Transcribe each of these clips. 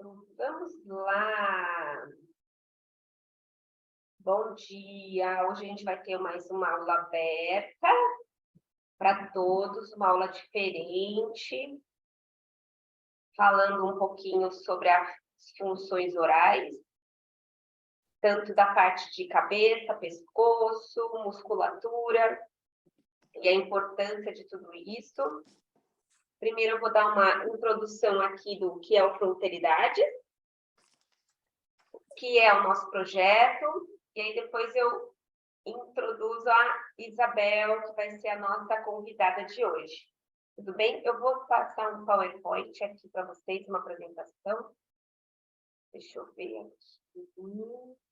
Vamos lá. Bom dia. Hoje a gente vai ter mais uma aula aberta para todos, uma aula diferente, falando um pouquinho sobre as funções orais, tanto da parte de cabeça, pescoço, musculatura e a importância de tudo isso. Primeiro eu vou dar uma introdução aqui do que é o Fronteridade, que é o nosso projeto, e aí depois eu introduzo a Isabel, que vai ser a nossa convidada de hoje. Tudo bem? Eu vou passar um PowerPoint aqui para vocês, uma apresentação. Deixa eu ver aqui.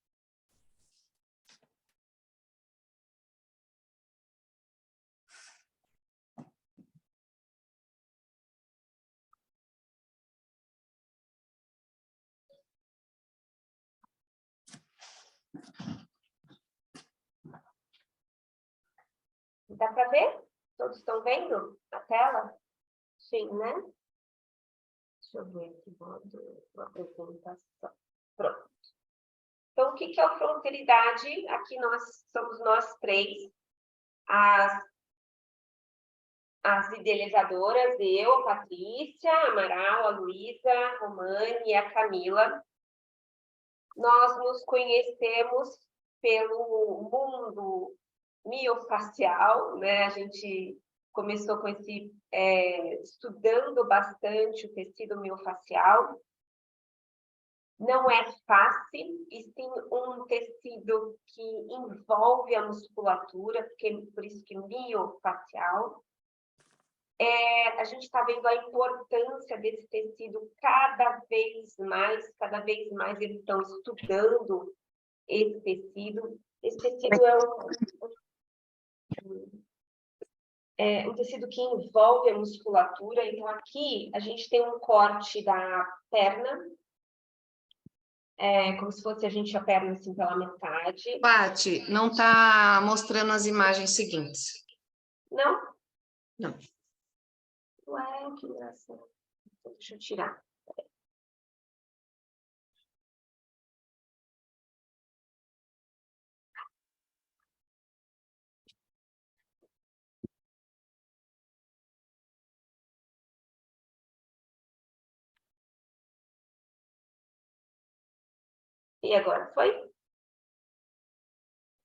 Dá para ver? Todos estão vendo a tela? Sim, né? Deixa eu ver aqui, uma apresentação. Pronto. Então, o que é o Fronteridade? Aqui somos nós três, as idealizadoras, eu, a Patrícia, a Amaral, a Luísa, a Romane e a Camila. Nós nos conhecemos pelo mundo miofacial, né? A gente começou com estudando bastante o tecido miofacial. Não é fácil, e sim um tecido que envolve a musculatura, por isso que miofacial. A gente está vendo a importância desse tecido cada vez mais eles estão estudando esse tecido. Esse tecido é um tecido que envolve a musculatura. Então, aqui a gente tem um corte da perna, como se fosse a gente a perna assim pela metade. Paty, não está mostrando as imagens seguintes. Não? Não. Ué, que engraçado. Deixa eu tirar. E agora, foi?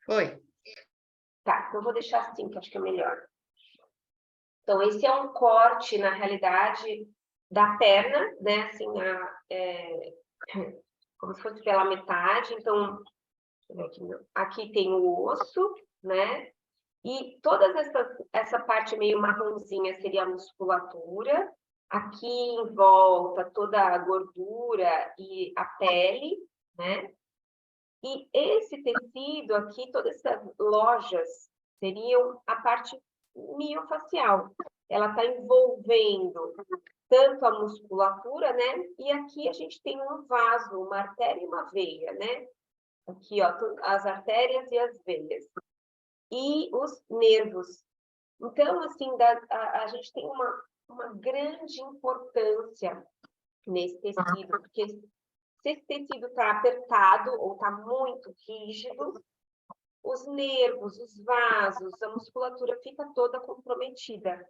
Foi. Tá, então eu vou deixar assim, que acho que é melhor. Então, esse é um corte, na realidade, da perna, né? Assim, como se fosse pela metade. Então, aqui tem o osso, né? E toda essa parte meio marronzinha seria a musculatura. Aqui em volta, toda a gordura e a pele, né? E esse tecido aqui, todas essas lojas, seriam a parte miofacial. Ela está envolvendo tanto a musculatura, né? E aqui a gente tem um vaso, uma artéria e uma veia, né? Aqui, ó, as artérias e as veias. E os nervos. Então, assim, a gente tem uma grande importância nesse tecido, porque se esse tecido está apertado ou está muito rígido, os nervos, os vasos, a musculatura fica toda comprometida.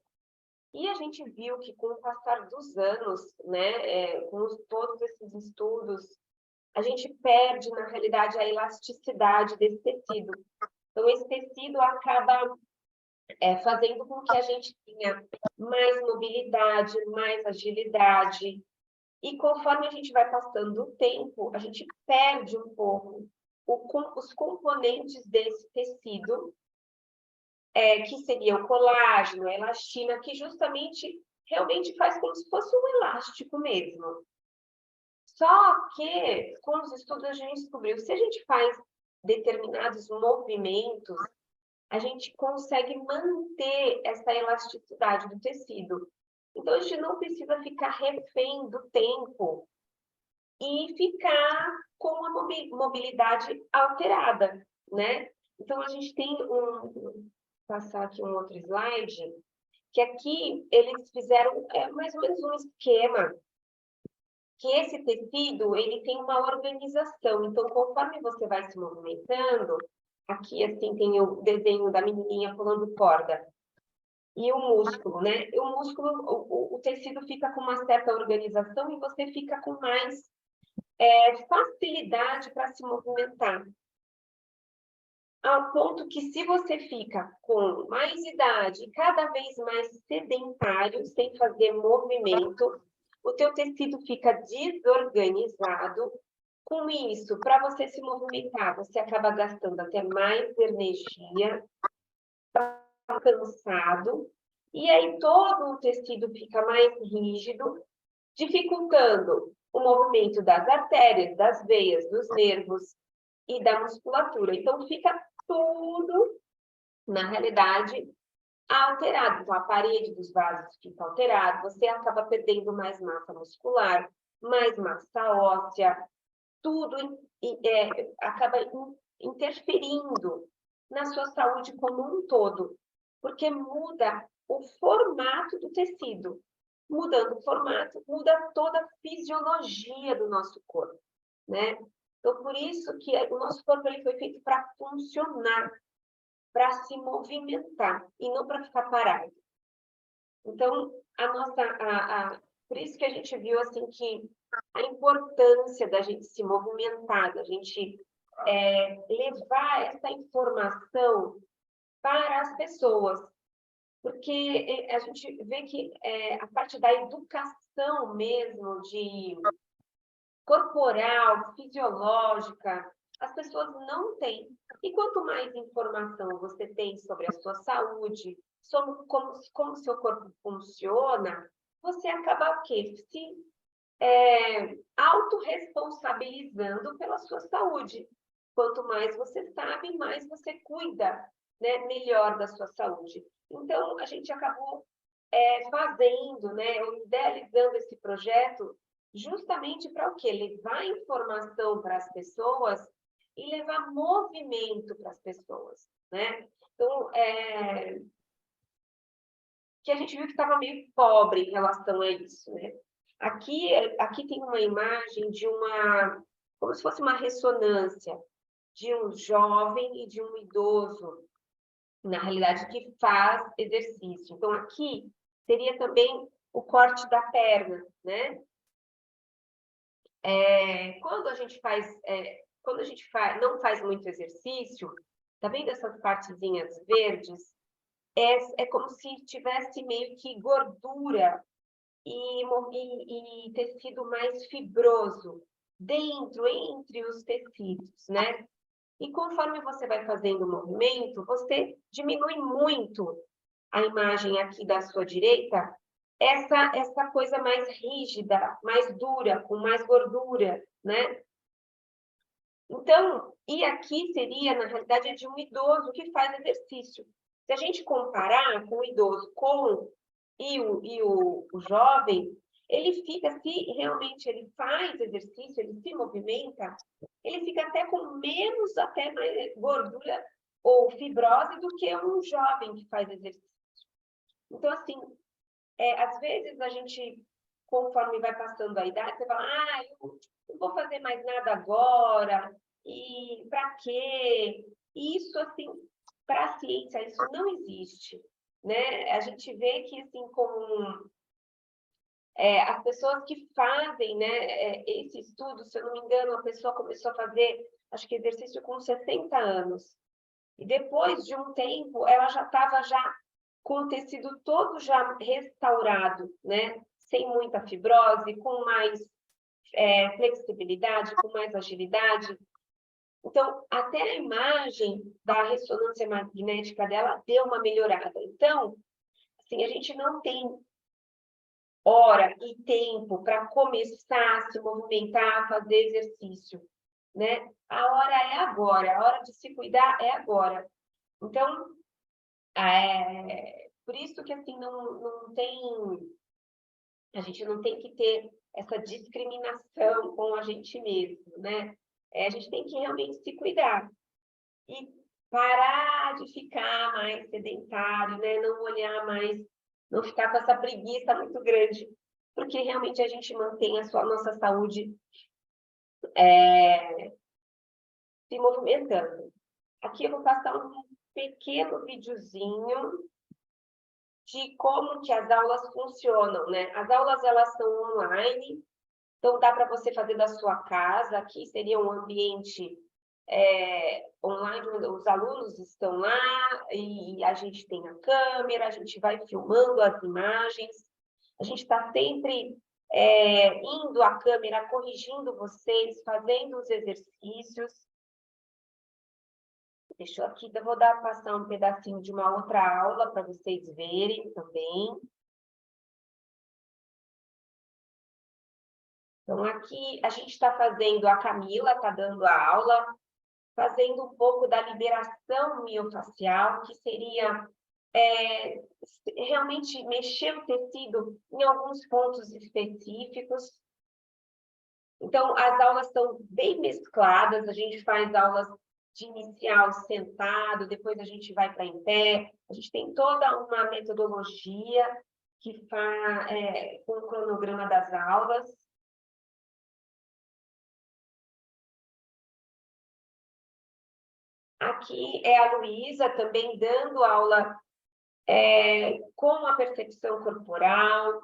E a gente viu que com o passar dos anos, né, com todos esses estudos, a gente perde, na realidade, a elasticidade desse tecido. Então, esse tecido acaba fazendo com que a gente tenha mais mobilidade, mais agilidade. E conforme a gente vai passando o tempo, a gente perde um pouco os componentes desse tecido, que seria o colágeno, a elastina, que justamente realmente faz como se fosse um elástico mesmo. Só que, com os estudos, a gente descobriu que se a gente faz determinados movimentos, a gente consegue manter essa elasticidade do tecido. Então, a gente não precisa ficar refém do tempo e ficar com a mobilidade alterada, né? Então, a gente tem vou passar aqui um outro slide, que aqui eles fizeram mais ou menos um esquema que esse tecido, ele tem uma organização. Então, conforme você vai se movimentando, aqui, assim, tem o desenho da menininha pulando corda. E o músculo, né? O músculo, o tecido fica com uma certa organização e você fica com mais facilidade para se movimentar. Ao ponto que, se você fica com mais idade, cada vez mais sedentário, sem fazer movimento, o teu tecido fica desorganizado. Com isso, para você se movimentar, você acaba gastando até mais energia, cansado, e aí todo o tecido fica mais rígido, dificultando o movimento das artérias, das veias, dos nervos e da musculatura. Então, fica tudo, na realidade, alterado. Então, a parede dos vasos fica alterada, você acaba perdendo mais massa muscular, mais massa óssea, tudo acaba interferindo na sua saúde como um todo, porque muda o formato do tecido. Mudando o formato, muda toda a fisiologia do nosso corpo, né? Então, por isso que o nosso corpo ele foi feito para funcionar, para se movimentar, e não para ficar parado. Então, por isso que a gente viu assim que a importância da gente se movimentar, da gente levar essa informação para as pessoas, porque a gente vê que a parte da educação mesmo, de corporal, fisiológica, as pessoas não têm. E quanto mais informação você tem sobre a sua saúde, sobre como seu corpo funciona, você acaba o quê? Se autorresponsabilizando pela sua saúde. Quanto mais você sabe, mais você cuida, né, melhor da sua saúde. Então, a gente acabou fazendo, né, ou idealizando esse projeto justamente para o quê? Levar informação para as pessoas e levar movimento para as pessoas, né? Então, que a gente viu que estava meio pobre em relação a isso, né? Aqui tem uma imagem de como se fosse uma ressonância de um jovem e de um idoso, na realidade, que faz exercício. Então, aqui seria também o corte da perna, né? Quando a gente não faz muito exercício, tá vendo essas partezinhas verdes? É como se tivesse meio que gordura e tecido mais fibroso dentro, entre os tecidos, né? E conforme você vai fazendo o movimento, você diminui muito a imagem aqui da sua direita, essa coisa mais rígida, mais dura, com mais gordura, né? Então, e aqui seria, na realidade, de um idoso que faz exercício. Se a gente comparar com o idoso o jovem, ele fica, se realmente ele faz exercício, ele se movimenta, ele fica até com menos mais gordura ou fibrose do que um jovem que faz exercício. Então, assim, às vezes a gente, conforme vai passando a idade, você fala, eu não vou fazer mais nada agora, e para quê? E isso, assim, para a ciência, isso não existe, né? A gente vê que, assim, como as pessoas que fazem, né, esse estudo, se eu não me engano, a pessoa começou a fazer, acho que exercício com 60 anos. E depois de um tempo, ela já estava com o tecido todo já restaurado, né? Sem muita fibrose, com mais flexibilidade, com mais agilidade. Então, até a imagem da ressonância magnética dela deu uma melhorada. Então, assim, a gente não tem hora e tempo para começar a se movimentar, a fazer exercício, né? A hora é agora, a hora de se cuidar é agora. Então, por isso que assim a gente não tem que ter essa discriminação com a gente mesmo, né? A gente tem que realmente se cuidar e parar de ficar mais sedentário, né? Não olhar mais, não ficar com essa preguiça muito grande porque realmente a gente mantém a nossa saúde se movimentando. Aqui eu vou passar um pequeno videozinho de como que as aulas funcionam, né? As aulas, elas são online, então dá para você fazer da sua casa. Aqui seria um ambiente online, onde os alunos estão lá e a gente tem a câmera, a gente vai filmando as imagens, a gente está sempre indo à câmera, corrigindo vocês, fazendo os exercícios. Deixa eu aqui, eu vou passar um pedacinho de uma outra aula para vocês verem também. Então, aqui a gente está fazendo, a Camila está dando a aula, fazendo um pouco da liberação miofacial, que seria realmente mexer o tecido em alguns pontos específicos. Então, as aulas são bem mescladas, a gente faz aulas de inicial sentado, depois a gente vai para em pé, a gente tem toda uma metodologia que faz com o cronograma das aulas. Aqui é a Luísa também dando aula com a percepção corporal,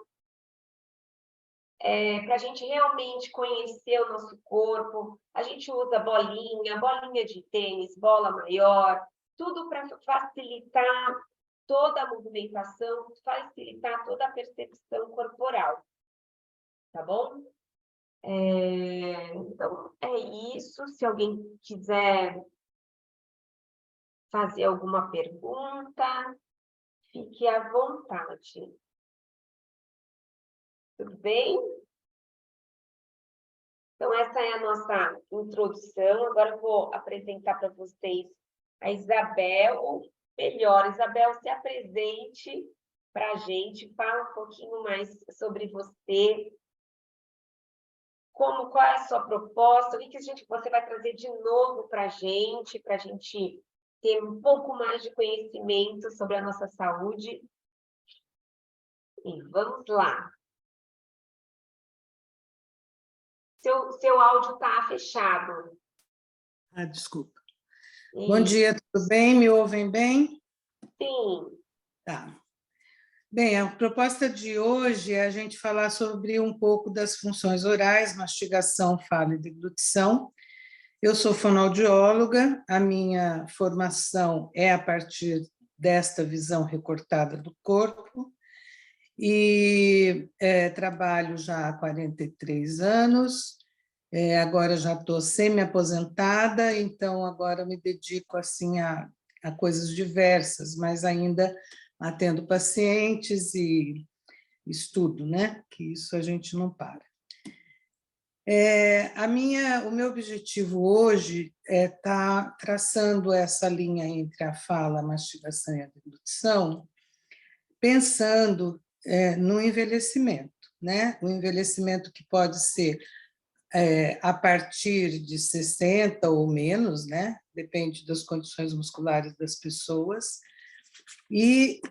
para a gente realmente conhecer o nosso corpo. A gente usa bolinha de tênis, bola maior, tudo para facilitar toda a movimentação, facilitar toda a percepção corporal, tá bom? Então, é isso. Se alguém quiser fazer alguma pergunta, fique à vontade. Tudo bem? Então, essa é a nossa introdução. Agora eu vou apresentar para vocês a Isabel, ou melhor, Isabel, se apresente para a gente, fala um pouquinho mais sobre você, qual é a sua proposta, o que você vai trazer de novo para a gente ter um pouco mais de conhecimento sobre a nossa saúde. E vamos lá. Seu áudio está fechado. Desculpa. Bom dia, tudo bem? Me ouvem bem? Sim. Tá. Bem, a proposta de hoje é a gente falar sobre um pouco das funções orais, mastigação, fala e deglutição. Eu sou fonoaudióloga, a minha formação é a partir desta visão recortada do corpo, e trabalho já há 43 anos, agora já estou semi-aposentada, então agora me dedico assim a coisas diversas, mas ainda atendo pacientes e estudo, né? Que isso a gente não para. O meu objetivo hoje é estar traçando essa linha entre a fala, a mastigação e a deglutição, pensando no envelhecimento, né? O envelhecimento que pode ser a partir de 60 ou menos, né? Depende das condições musculares das pessoas,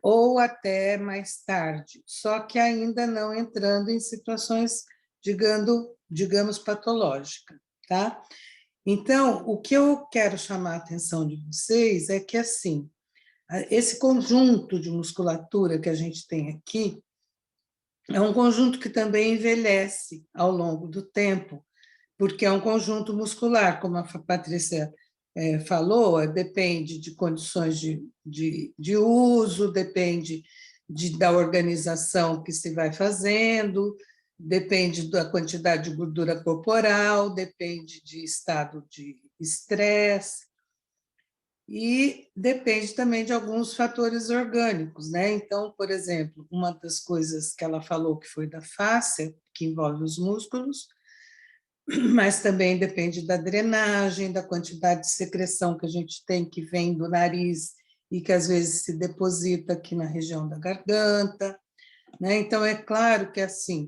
ou até mais tarde, só que ainda não entrando em situações, digamos patológicas, tá? Então, o que eu quero chamar a atenção de vocês é que, assim, esse conjunto de musculatura que a gente tem aqui é um conjunto que também envelhece ao longo do tempo, porque é um conjunto muscular, como a Patrícia falou, depende de condições de uso, depende da organização que se vai fazendo, depende da quantidade de gordura corporal, depende de estado de estresse, e depende também de alguns fatores orgânicos, né? Então, por exemplo, uma das coisas que ela falou que foi da fáscia, que envolve os músculos, mas também depende da drenagem, da quantidade de secreção que a gente tem, que vem do nariz e que às vezes se deposita aqui na região da garganta, né? Então, é claro que assim,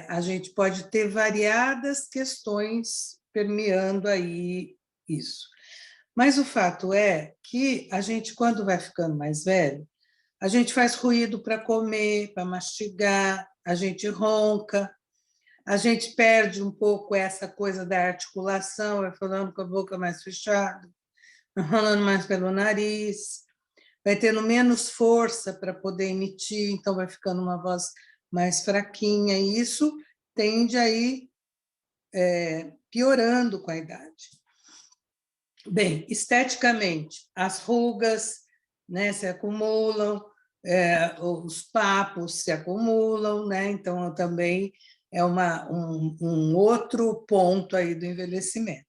a gente pode ter variadas questões permeando aí isso. Mas o fato é que a gente, quando vai ficando mais velho, a gente faz ruído para comer, para mastigar, a gente ronca, a gente perde um pouco essa coisa da articulação, vai falando com a boca mais fechada, falando mais pelo nariz, vai tendo menos força para poder emitir, então vai ficando uma voz mais fraquinha, e isso tende a ir piorando com a idade. Bem, esteticamente, as rugas, né, se acumulam, os papos se acumulam, né? Então também é um outro ponto aí do envelhecimento.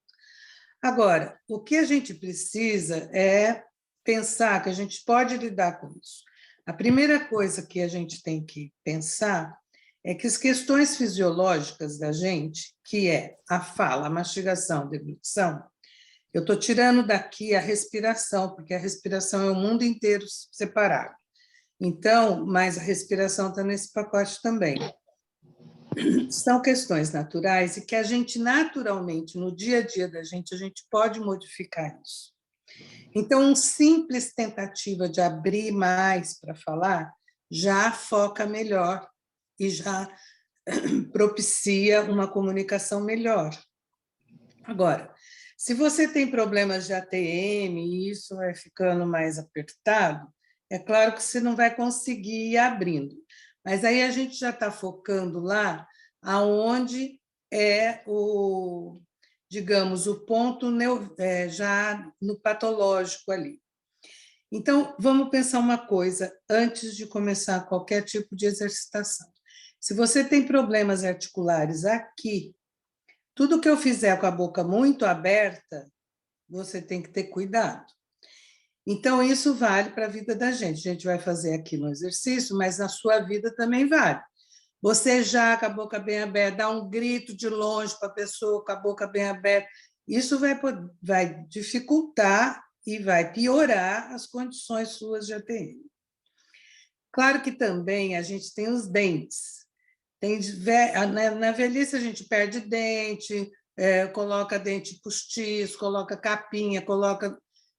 Agora, o que a gente precisa é pensar que a gente pode lidar com isso. A primeira coisa que a gente tem que pensar é que as questões fisiológicas da gente, que é a fala, a mastigação, a deglutição, eu estou tirando daqui a respiração, porque a respiração é o mundo inteiro separado. Então, mas a respiração está nesse pacote também. São questões naturais e que a gente, naturalmente, no dia a dia da gente, a gente pode modificar isso. Então, uma simples tentativa de abrir mais para falar já foca melhor e já propicia uma comunicação melhor. Agora, se você tem problemas de ATM e isso vai ficando mais apertado, é claro que você não vai conseguir ir abrindo. Mas aí a gente já está focando lá aonde é digamos, o ponto já no patológico ali. Então, vamos pensar uma coisa antes de começar qualquer tipo de exercitação. Se você tem problemas articulares aqui, tudo que eu fizer com a boca muito aberta, você tem que ter cuidado. Então, isso vale para a vida da gente. A gente vai fazer aqui no exercício, mas na sua vida também vale. Você já com a boca bem aberta, dá um grito de longe para a pessoa com a boca bem aberta, isso vai dificultar e vai piorar as condições suas de ATM. Claro que também a gente tem os dentes. Na velhice a gente perde dente, coloca dente postiço, coloca capinha,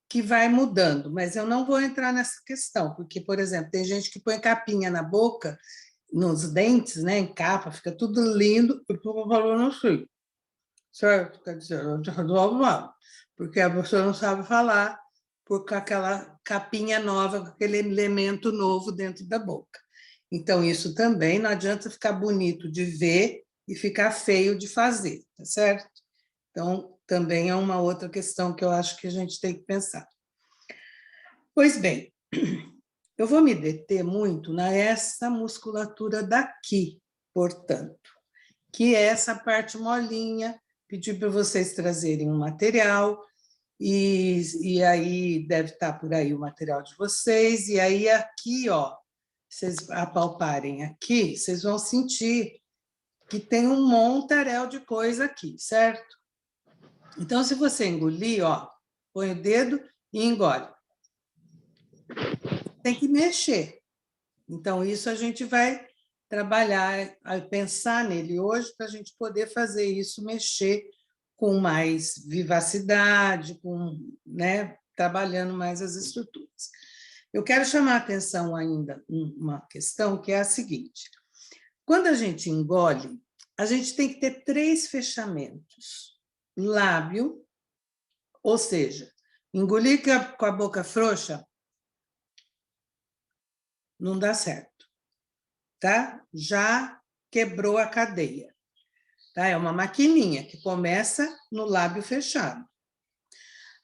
que vai mudando, mas eu não vou entrar nessa questão, porque, por exemplo, tem gente que põe capinha na boca, nos dentes, né, em capa, fica tudo lindo, eu estou falando assim, certo? Quer dizer, eu estou mal, porque a pessoa não sabe falar por aquela capinha nova, com aquele elemento novo dentro da boca. Então, isso também não adianta ficar bonito de ver e ficar feio de fazer, tá certo? Então, também é uma outra questão que eu acho que a gente tem que pensar. Pois bem, eu vou me deter muito nessa musculatura daqui, portanto, que é essa parte molinha, pedir para vocês trazerem um material, e aí deve estar por aí o material de vocês, e aí aqui, ó, vocês apalparem aqui, vocês vão sentir que tem um montaréu de coisa aqui, certo? Então, se você engolir, ó, põe o dedo e engole. Tem que mexer. Então, isso a gente vai trabalhar, pensar nele hoje para a gente poder fazer isso, mexer com mais vivacidade, né, trabalhando mais as estruturas. Eu quero chamar a atenção ainda uma questão que é a seguinte: quando a gente engole, a gente tem que ter 3 fechamentos. Lábio, ou seja, engolir com a boca frouxa não dá certo, tá? Já quebrou a cadeia, tá? É uma maquininha que começa no lábio fechado.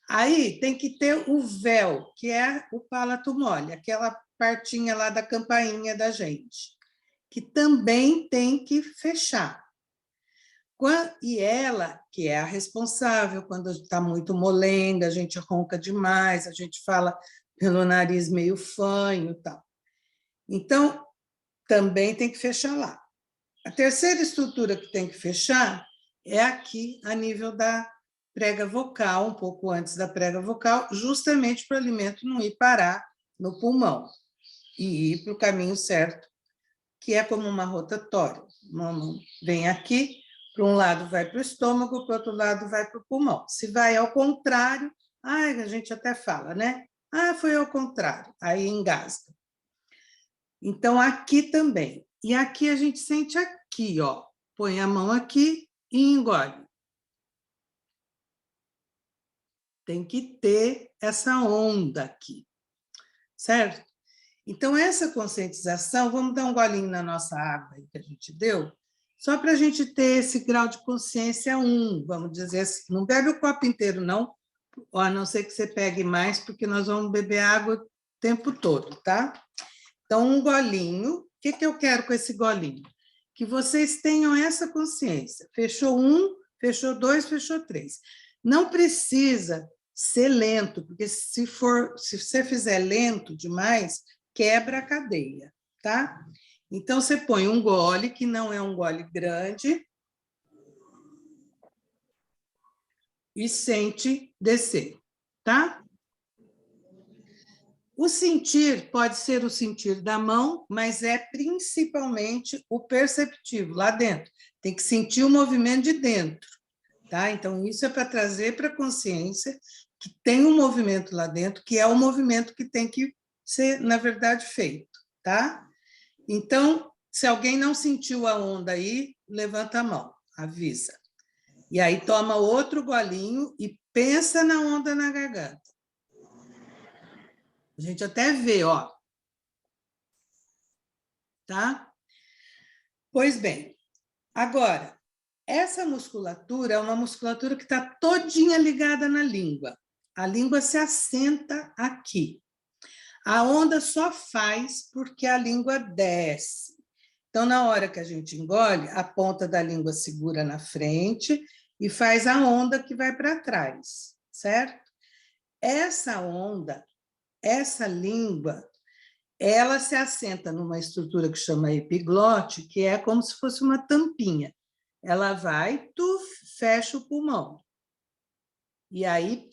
Aí tem que ter o véu, que é o palato mole, aquela partinha lá da campainha da gente, que também tem que fechar. E ela, que é a responsável, quando está muito molenga, a gente ronca demais, a gente fala pelo nariz meio fanho e tal. Então, também tem que fechar lá. A terceira estrutura que tem que fechar é aqui, a nível da prega vocal, um pouco antes da prega vocal, justamente para o alimento não ir parar no pulmão e ir para o caminho certo, que é como uma rotatória. Vem aqui, para um lado vai para o estômago, para o outro lado vai para o pulmão. Se vai ao contrário, a gente até fala, né? Foi ao contrário, aí engasga. Então, aqui também, E aqui a gente sente aqui, ó. Põe a mão aqui e engole. Tem que ter essa onda aqui, certo? Então, essa conscientização, vamos dar um golinho na nossa água aí que a gente deu, só para a gente ter esse grau de consciência 1, vamos dizer assim. Não bebe o copo inteiro, não, a não ser que você pegue mais, porque nós vamos beber água o tempo todo, tá? Então, um golinho. O que eu quero com esse golinho? Que vocês tenham essa consciência. Fechou 1, fechou 2, fechou 3. Não precisa ser lento, porque se você fizer lento demais, quebra a cadeia, tá? Então, você põe um gole, que não é um gole grande, e sente descer, tá? O sentir pode ser o sentir da mão, mas é principalmente o perceptivo, lá dentro. Tem que sentir o movimento de dentro, tá? Então, isso é para trazer para a consciência que tem um movimento lá dentro, que é o movimento que tem que ser, na verdade, feito, tá? Então, se alguém não sentiu a onda aí, levanta a mão, avisa. E aí toma outro golinho e pensa na onda na garganta. A gente até vê, ó. Tá? Pois bem, agora, essa musculatura é uma musculatura que está todinha ligada na língua. A língua se assenta aqui. A onda só faz porque a língua desce. Então, na hora que a gente engole, a ponta da língua segura na frente e faz a onda que vai para trás, certo? Essa onda, essa língua, ela se assenta numa estrutura que chama epiglote, que é como se fosse uma tampinha. Ela vai, fecha o pulmão. E aí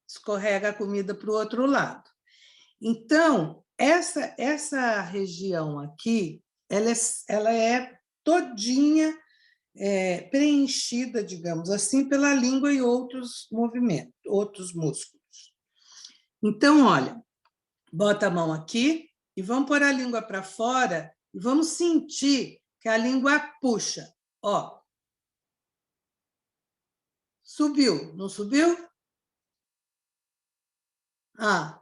escorrega a comida para o outro lado. Então, essa região aqui, ela é todinha preenchida, digamos assim, pela língua e outros movimentos, outros músculos. Então, olha, bota a mão aqui e vamos pôr a língua para fora e vamos sentir que a língua puxa. Ó. Subiu, não subiu? Ah.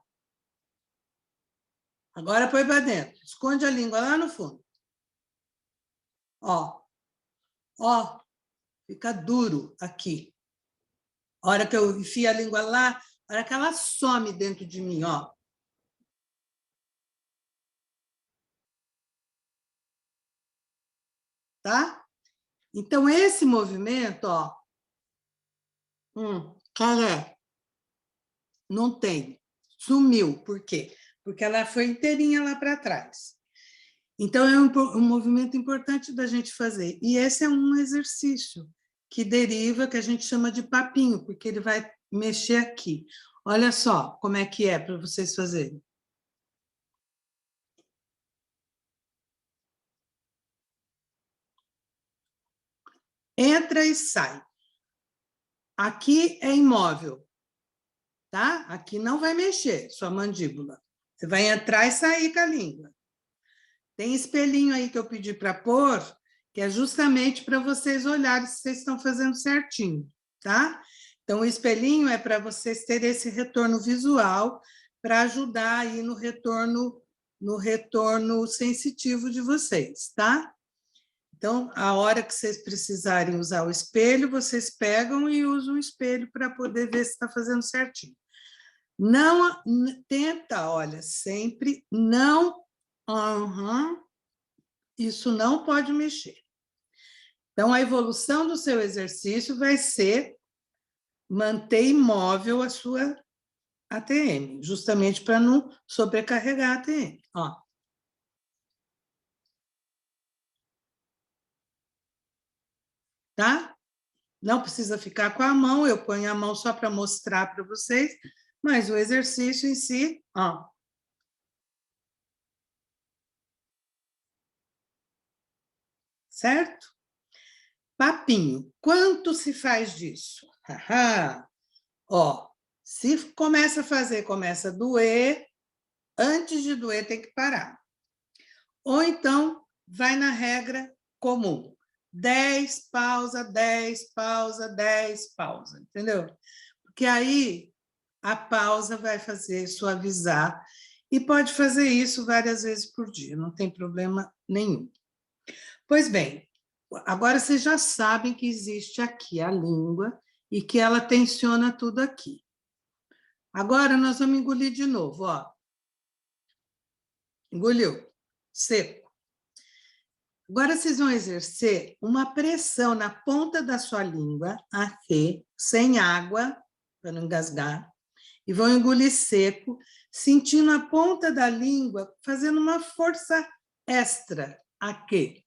Agora põe para dentro. Esconde a língua lá no fundo. Ó. Ó. Fica duro aqui. A hora que eu enfio a língua lá, a hora que ela some dentro de mim, ó. Tá? Então, esse movimento, ó. Cadê? Não tem. Sumiu. Por quê? Porque ela foi inteirinha lá para trás. Então, é um movimento importante da gente fazer. E esse é um exercício que deriva, que a gente chama de papinho, porque ele vai mexer aqui. Olha só como é que é para vocês fazerem. Entra e sai. Aqui é imóvel, tá? Aqui não vai mexer sua mandíbula. Você vai entrar e sair com a língua. Tem espelhinho aí que eu pedi para pôr, que é justamente para vocês olharem se vocês estão fazendo certinho, tá? Então, o espelhinho é para vocês terem esse retorno visual para ajudar aí no retorno sensitivo de vocês, tá? Então, a hora que vocês precisarem usar o espelho, vocês pegam e usam o espelho para poder ver se está fazendo certinho. Não tenta, olha, sempre não. Isso não pode mexer. Então, a evolução do seu exercício vai ser manter imóvel a sua ATM, justamente para não sobrecarregar a ATM. Ó. Tá? Não precisa ficar com a mão, eu ponho a mão só para mostrar para vocês, mas o exercício em si, ó. Certo? Papinho. Quanto se faz disso? Ó, se começa a fazer, começa a doer, antes de doer tem que parar. Ou então, vai na regra comum. 10, pausa, 10, pausa, 10, pausa, entendeu? Porque aí a pausa vai fazer suavizar e pode fazer isso várias vezes por dia, não tem problema nenhum. Pois bem, agora vocês já sabem que existe aqui a língua e que ela tensiona tudo aqui. Agora nós vamos engolir de novo, ó. Engoliu, seco. Agora vocês vão exercer uma pressão na ponta da sua língua, aqui, sem água, para não engasgar, e vão engolir seco, sentindo a ponta da língua, fazendo uma força extra aqui.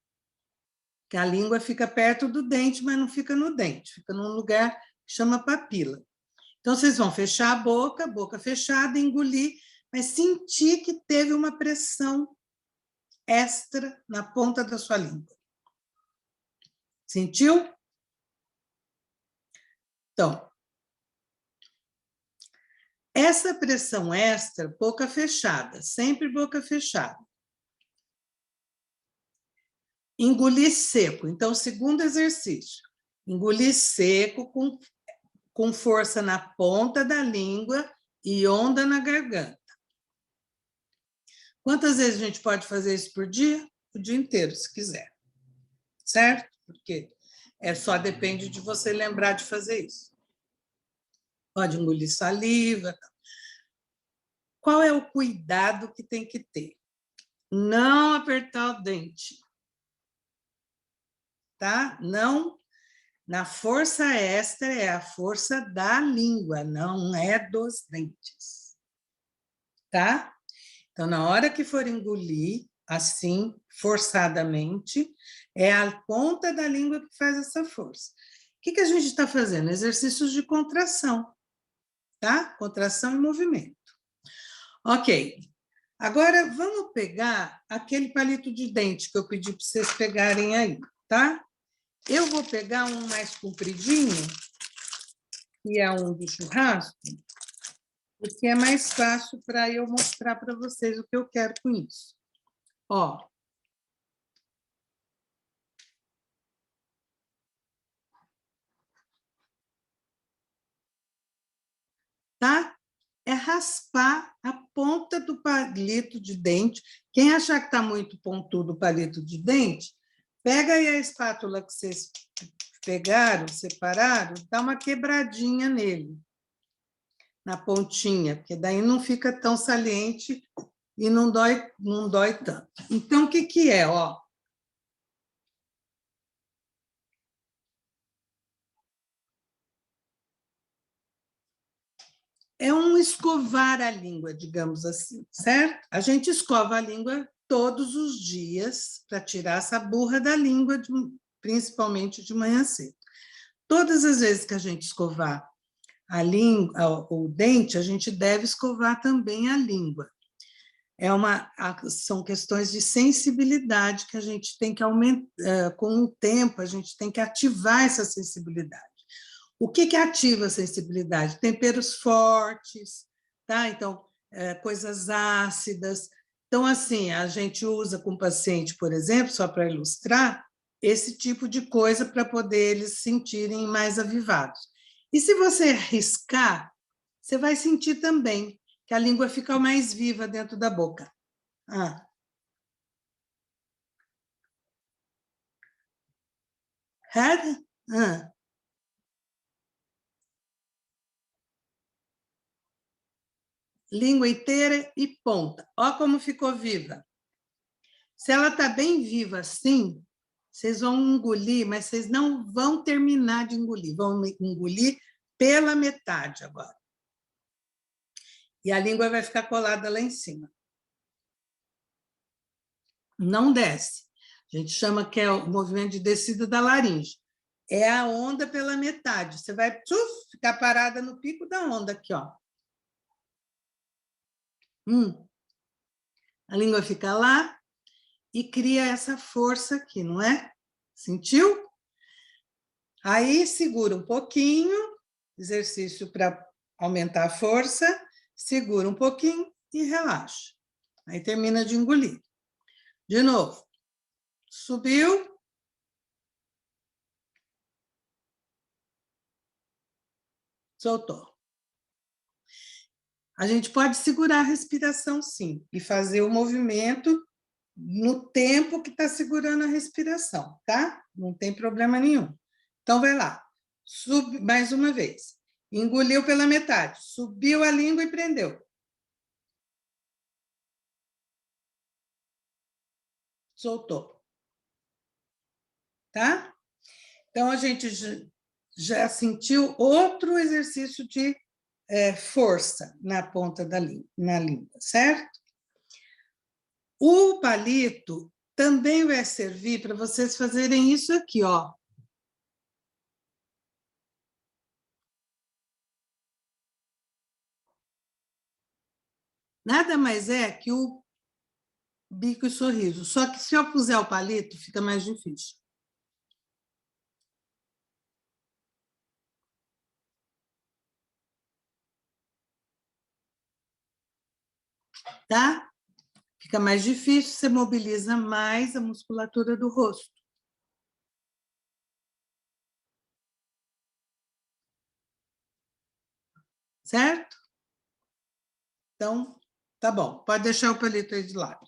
Que a língua fica perto do dente, mas não fica no dente, fica num lugar que chama papila. Então, vocês vão fechar a boca fechada, engolir, mas sentir que teve uma pressão extra na ponta da sua língua. Sentiu? Então, essa pressão extra, boca fechada, sempre boca fechada. Engolir seco. Então, segundo exercício. Engolir seco com força na ponta da língua e onda na garganta. Quantas vezes a gente pode fazer isso por dia? O dia inteiro, se quiser. Certo? Porque só depende de você lembrar de fazer isso. Pode engolir saliva. Qual é o cuidado que tem que ter? Não apertar o dente. Tá? Não, na força extra é a força da língua, não é dos dentes. Tá? Então, na hora que for engolir, assim, forçadamente, é a ponta da língua que faz essa força. O que a gente está fazendo? Exercícios de contração, tá? Contração e movimento. Ok. Agora, vamos pegar aquele palito de dente que eu pedi para vocês pegarem aí, tá? Eu vou pegar um mais compridinho, que é um do churrasco, porque é mais fácil para eu mostrar para vocês o que eu quero com isso. Ó. Tá? É raspar a ponta do palito de dente. Quem achar que está muito pontudo o palito de dente, pega aí a espátula que vocês pegaram, separaram, dá uma quebradinha nele, na pontinha, porque daí não fica tão saliente e não dói tanto. Então, o que é? Ó, é um escovar a língua, digamos assim, certo? A gente escova a língua todos os dias para tirar essa burra da língua, principalmente de manhã cedo. Todas as vezes que a gente escovar a língua, o dente, a gente deve escovar também a língua. São questões de sensibilidade que a gente tem que aumentar, com o tempo, a gente tem que ativar essa sensibilidade. O que ativa a sensibilidade? Temperos fortes, tá? Então, coisas ácidas. Então, assim, a gente usa com o paciente, por exemplo, só para ilustrar, esse tipo de coisa para poder eles se sentirem mais avivados. E se você riscar, você vai sentir também que a língua fica mais viva dentro da boca. Língua inteira e ponta. Olha como ficou viva. Se ela está bem viva assim, vocês vão engolir, mas vocês não vão terminar de engolir, vão engolir pela metade agora. E a língua vai ficar colada lá em cima. Não desce. A gente chama que é o movimento de descida da laringe. É a onda pela metade. Você vai ficar parada no pico da onda aqui, ó. A língua fica lá e cria essa força aqui, não é? Sentiu? Aí segura um pouquinho, exercício para aumentar a força, segura um pouquinho e relaxa. Aí termina de engolir. De novo. Subiu. Soltou. A gente pode segurar a respiração, sim, e fazer o movimento no tempo que está segurando a respiração, tá? Não tem problema nenhum. Então, vai lá. Mais uma vez. Engoliu pela metade. Subiu a língua e prendeu. Soltou. Tá? Então, a gente já sentiu outro exercício de força na ponta da língua, na língua, certo? O palito também vai servir para vocês fazerem isso aqui, ó. Nada mais é que o bico e sorriso. Só que se eu puser o palito, fica mais difícil. Tá? Fica mais difícil, você mobiliza mais a musculatura do rosto. Certo? Então, tá bom. Pode deixar o palito aí de lado.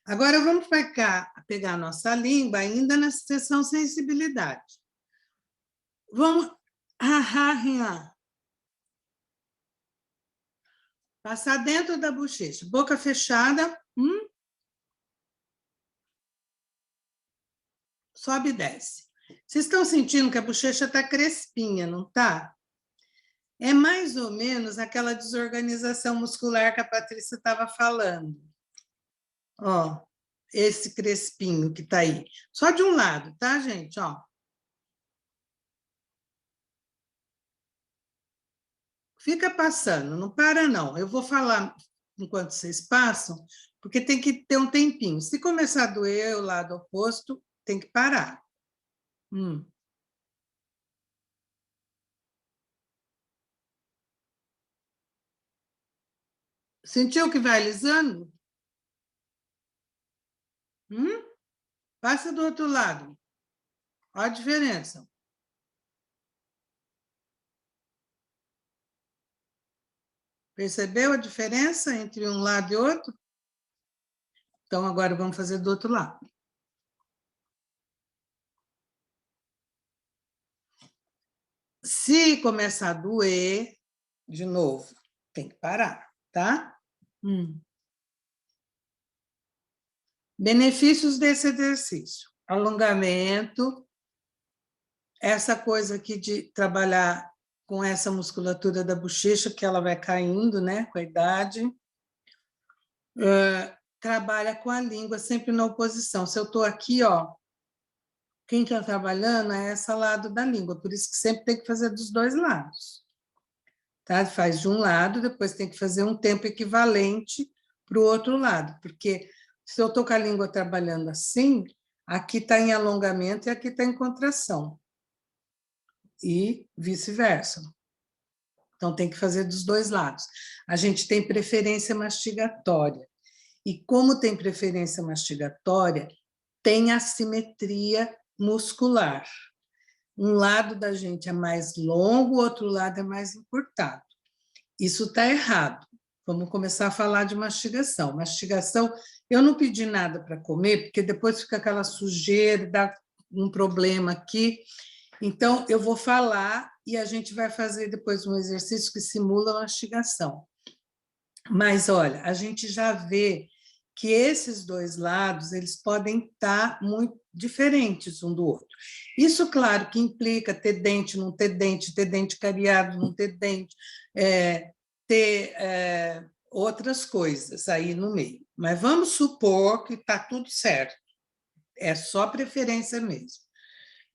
Agora, vamos pegar a nossa língua ainda na seção sensibilidade. Vamos arranhar. Passar dentro da bochecha. Boca fechada. Sobe e desce. Vocês estão sentindo que a bochecha está crespinha, não está? É mais ou menos aquela desorganização muscular que a Patrícia estava falando. Ó, esse crespinho que está aí. Só de um lado, tá, gente? Ó. Fica passando, não para não. Eu vou falar enquanto vocês passam, porque tem que ter um tempinho. Se começar a doer o lado oposto, tem que parar. Sentiu que vai alisando? Passa do outro lado. Olha a diferença. Percebeu a diferença entre um lado e outro? Então, agora vamos fazer do outro lado. Se começar a doer, de novo, tem que parar, tá? Benefícios desse exercício. Alongamento, essa coisa aqui de trabalhar com essa musculatura da bochecha, que ela vai caindo, né, com a idade. Trabalha com a língua sempre na oposição. Se eu estou aqui, ó, quem está trabalhando é esse lado da língua, por isso que sempre tem que fazer dos dois lados. Tá? Faz de um lado, depois tem que fazer um tempo equivalente para o outro lado, porque se eu estou com a língua trabalhando assim, aqui está em alongamento e aqui está em contração. E vice-versa. Então, tem que fazer dos dois lados. A gente tem preferência mastigatória. E como tem preferência mastigatória, tem assimetria muscular. Um lado da gente é mais longo, o outro lado é mais encurtado. Isso está errado. Vamos começar a falar de mastigação. Mastigação, eu não pedi nada para comer, porque depois fica aquela sujeira, dá um problema aqui. Então, eu vou falar e a gente vai fazer depois um exercício que simula a mastigação. Mas, olha, a gente já vê que esses dois lados eles podem estar muito diferentes um do outro. Isso, claro, que implica ter dente, não ter dente cariado, não ter dente, ter outras coisas aí no meio. Mas vamos supor que está tudo certo. É só preferência mesmo.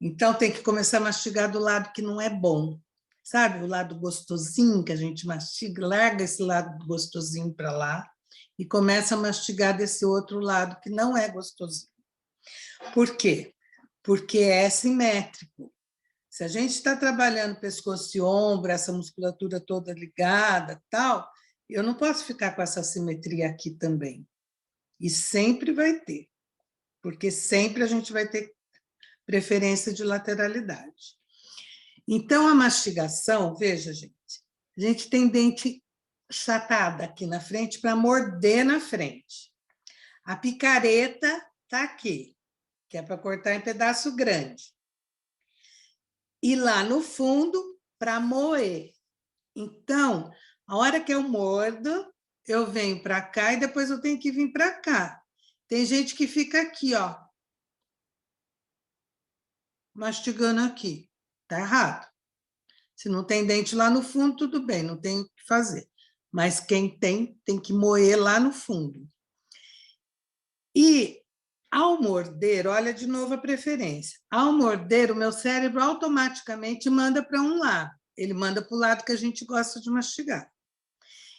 Então, tem que começar a mastigar do lado que não é bom. Sabe, o lado gostosinho que a gente mastiga, larga esse lado gostosinho para lá e começa a mastigar desse outro lado que não é gostosinho. Por quê? Porque é simétrico. Se a gente está trabalhando pescoço e ombro, essa musculatura toda ligada, tal, eu não posso ficar com essa simetria aqui também. E sempre vai ter. porque sempre a gente vai ter preferência de lateralidade. Então, a mastigação, veja, gente, a gente tem dente chatada aqui na frente para morder na frente. A picareta está aqui, que é para cortar em pedaço grande. E lá no fundo, para moer. Então, a hora que eu mordo, eu venho para cá e depois eu tenho que vir para cá. Tem gente que fica aqui, ó, mastigando aqui. Está errado. Se não tem dente lá no fundo, tudo bem, não tem o que fazer. Mas quem tem, tem que moer lá no fundo. E, ao morder, olha de novo a preferência. Ao morder, o meu cérebro automaticamente manda para um lado. Ele manda para o lado que a gente gosta de mastigar.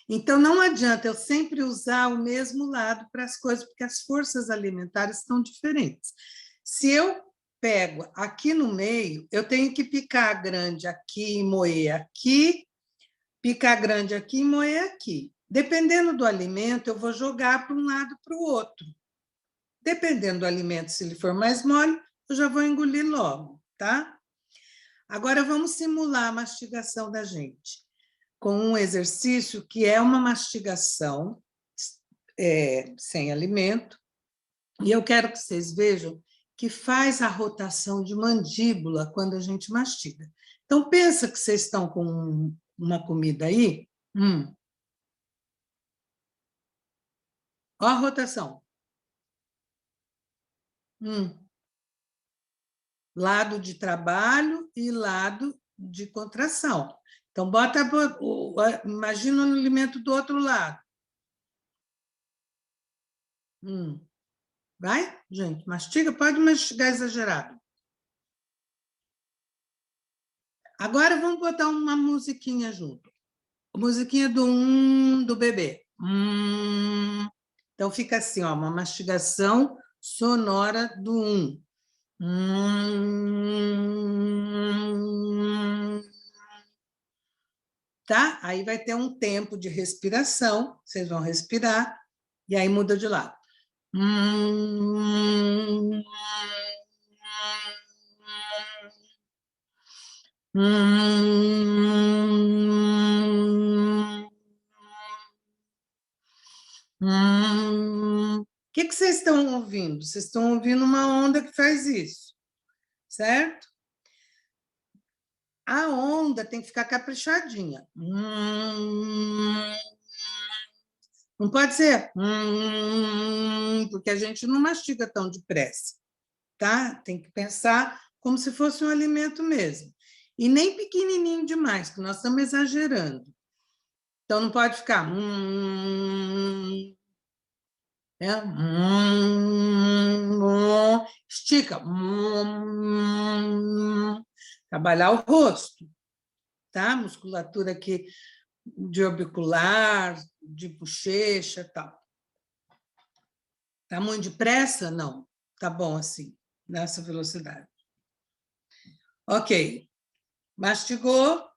Então, não adianta eu sempre usar o mesmo lado para as coisas, porque as forças alimentares estão diferentes. Se eu pego aqui no meio, eu tenho que picar grande aqui e moer aqui, picar grande aqui e moer aqui. Dependendo do alimento, eu vou jogar para um lado para o outro. Dependendo do alimento, se ele for mais mole, eu já vou engolir logo, tá? Agora, vamos simular a mastigação da gente, com um exercício que é uma mastigação sem alimento, e eu quero que vocês vejam que faz a rotação de mandíbula quando a gente mastiga. Então, pensa que vocês estão com uma comida aí. Ó a rotação. Lado de trabalho e lado de contração. Então, imagina o alimento do outro lado. Vai, gente? Mastiga, pode mastigar exagerado. Agora vamos botar uma musiquinha junto. A musiquinha do bebê. Então fica assim, ó, uma mastigação sonora do Tá? Aí vai ter um tempo de respiração, vocês vão respirar, e aí muda de lado. O que vocês estão ouvindo? Vocês estão ouvindo uma onda que faz isso, certo? A onda tem que ficar caprichadinha. Não pode ser porque a gente não mastiga tão depressa, tá? Tem que pensar como se fosse um alimento mesmo. E nem pequenininho demais, que nós estamos exagerando. Então, não pode ficar... estica. Trabalhar o rosto, tá? Musculatura aqui de orbicular, de bochecha, tal. Tá muito depressa? Não. Tá bom assim, nessa velocidade. Ok. Mastigou.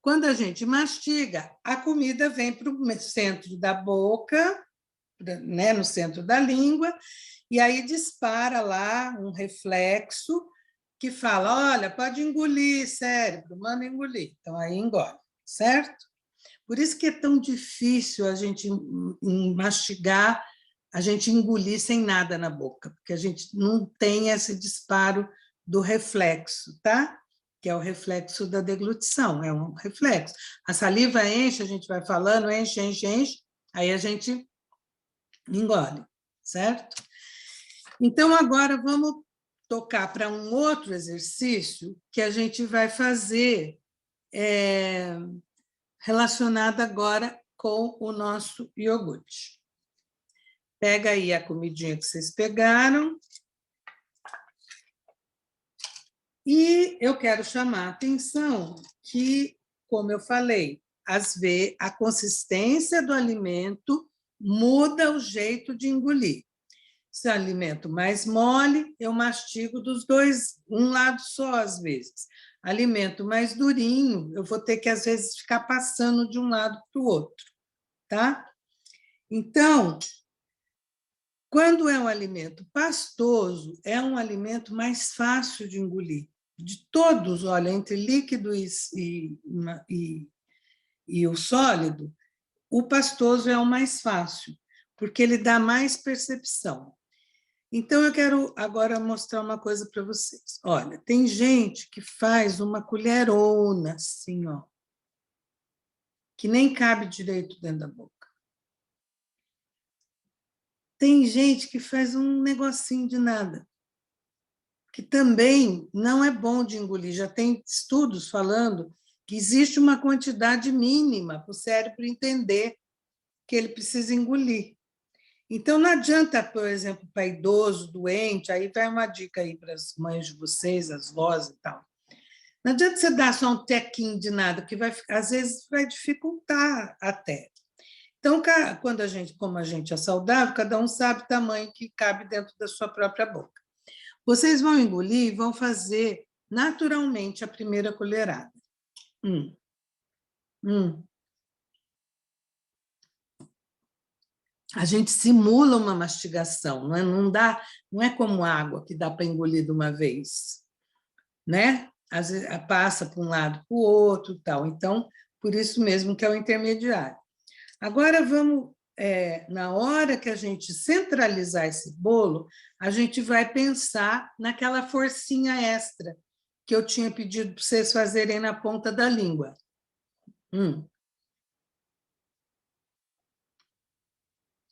Quando a gente mastiga, a comida vem para o centro da boca, né, no centro da língua, e aí dispara lá um reflexo que fala, olha, pode engolir, cérebro, manda engolir. Então, aí engole, certo? Por isso que é tão difícil a gente mastigar, a gente engolir sem nada na boca, porque a gente não tem esse disparo do reflexo, tá? Que é o reflexo da deglutição, é um reflexo. A saliva enche, a gente vai falando, enche, enche, enche, aí a gente engole, certo? Então, agora vamos tocar para um outro exercício que a gente vai fazer relacionado agora com o nosso iogurte. Pega aí a comidinha que vocês pegaram. E eu quero chamar a atenção que, como eu falei, às vezes a consistência do alimento muda o jeito de engolir. Se é um alimento mais mole, eu mastigo dos dois, um lado só, às vezes. Alimento mais durinho, eu vou ter que, às vezes, ficar passando de um lado para o outro, tá? Então, Quando é um alimento pastoso, é um alimento mais fácil de engolir. De todos, olha, entre líquido e o sólido, o pastoso é o mais fácil, porque ele dá mais percepção. Então, eu quero agora mostrar uma coisa para vocês. Olha, tem gente que faz uma colherona, assim, ó, que nem cabe direito dentro da boca. Tem gente que faz um negocinho de nada, que também não é bom de engolir. Já tem estudos falando que existe uma quantidade mínima para o cérebro entender que ele precisa engolir. Então, não adianta, por exemplo, para idoso, doente, aí vai uma dica aí para as mães de vocês, as vós e tal. Não adianta você dar só um tequinho de nada, porque às vezes vai dificultar até. Então, como a gente é saudável, cada um sabe o tamanho que cabe dentro da sua própria boca. Vocês vão engolir e vão fazer naturalmente a primeira colherada. A gente simula uma mastigação, não é como água que dá para engolir de uma vez, né? Às vezes passa para um lado para o outro, tal. Então, por isso mesmo que é o intermediário. Agora vamos, na hora que a gente centralizar esse bolo, a gente vai pensar naquela forcinha extra que eu tinha pedido para vocês fazerem na ponta da língua.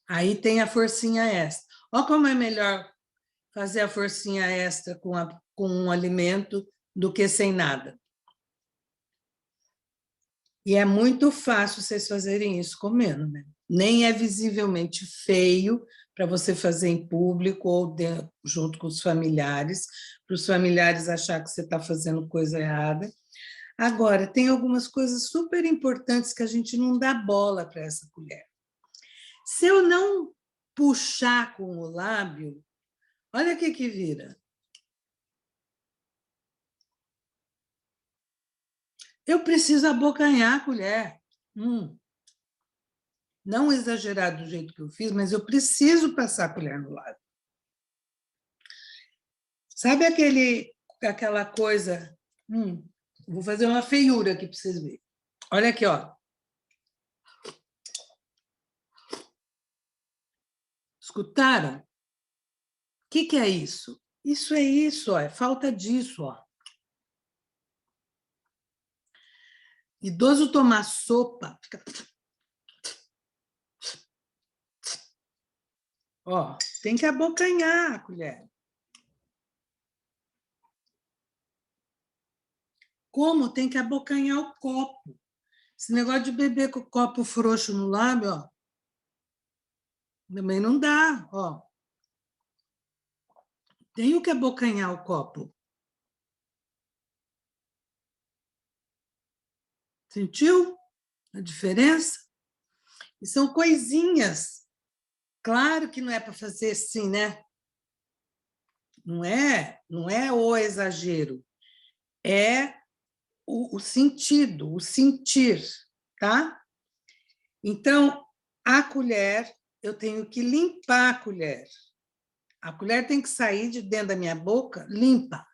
Aí tem a forcinha extra. Olha como é melhor fazer a forcinha extra com um alimento do que sem nada. E é muito fácil vocês fazerem isso comendo, né? Nem é visivelmente feio para você fazer em público ou junto com os familiares, para os familiares achar que você está fazendo coisa errada. Agora, tem algumas coisas super importantes que a gente não dá bola para essa colher. Se eu não puxar com o lábio, olha o que vira. Eu preciso abocanhar a colher. Não exagerar do jeito que eu fiz, mas eu preciso passar a colher no lábio. Sabe aquela coisa... vou fazer uma feiura aqui para vocês verem. Olha aqui, ó. Escutaram? O que é isso? Isso é isso, ó, é falta disso, ó. Idoso tomar sopa, fica... Ó, tem que abocanhar a colher. Como? Tem que abocanhar o copo. Esse negócio de beber com o copo frouxo no lábio, ó, também não dá, ó. Tenho que abocanhar o copo. Sentiu a diferença? E são coisinhas. Claro que não é para fazer assim, né? Não é o exagero. É o sentido, o sentir, tá? Então, a colher, eu tenho que limpar a colher. A colher tem que sair de dentro da minha boca limpa.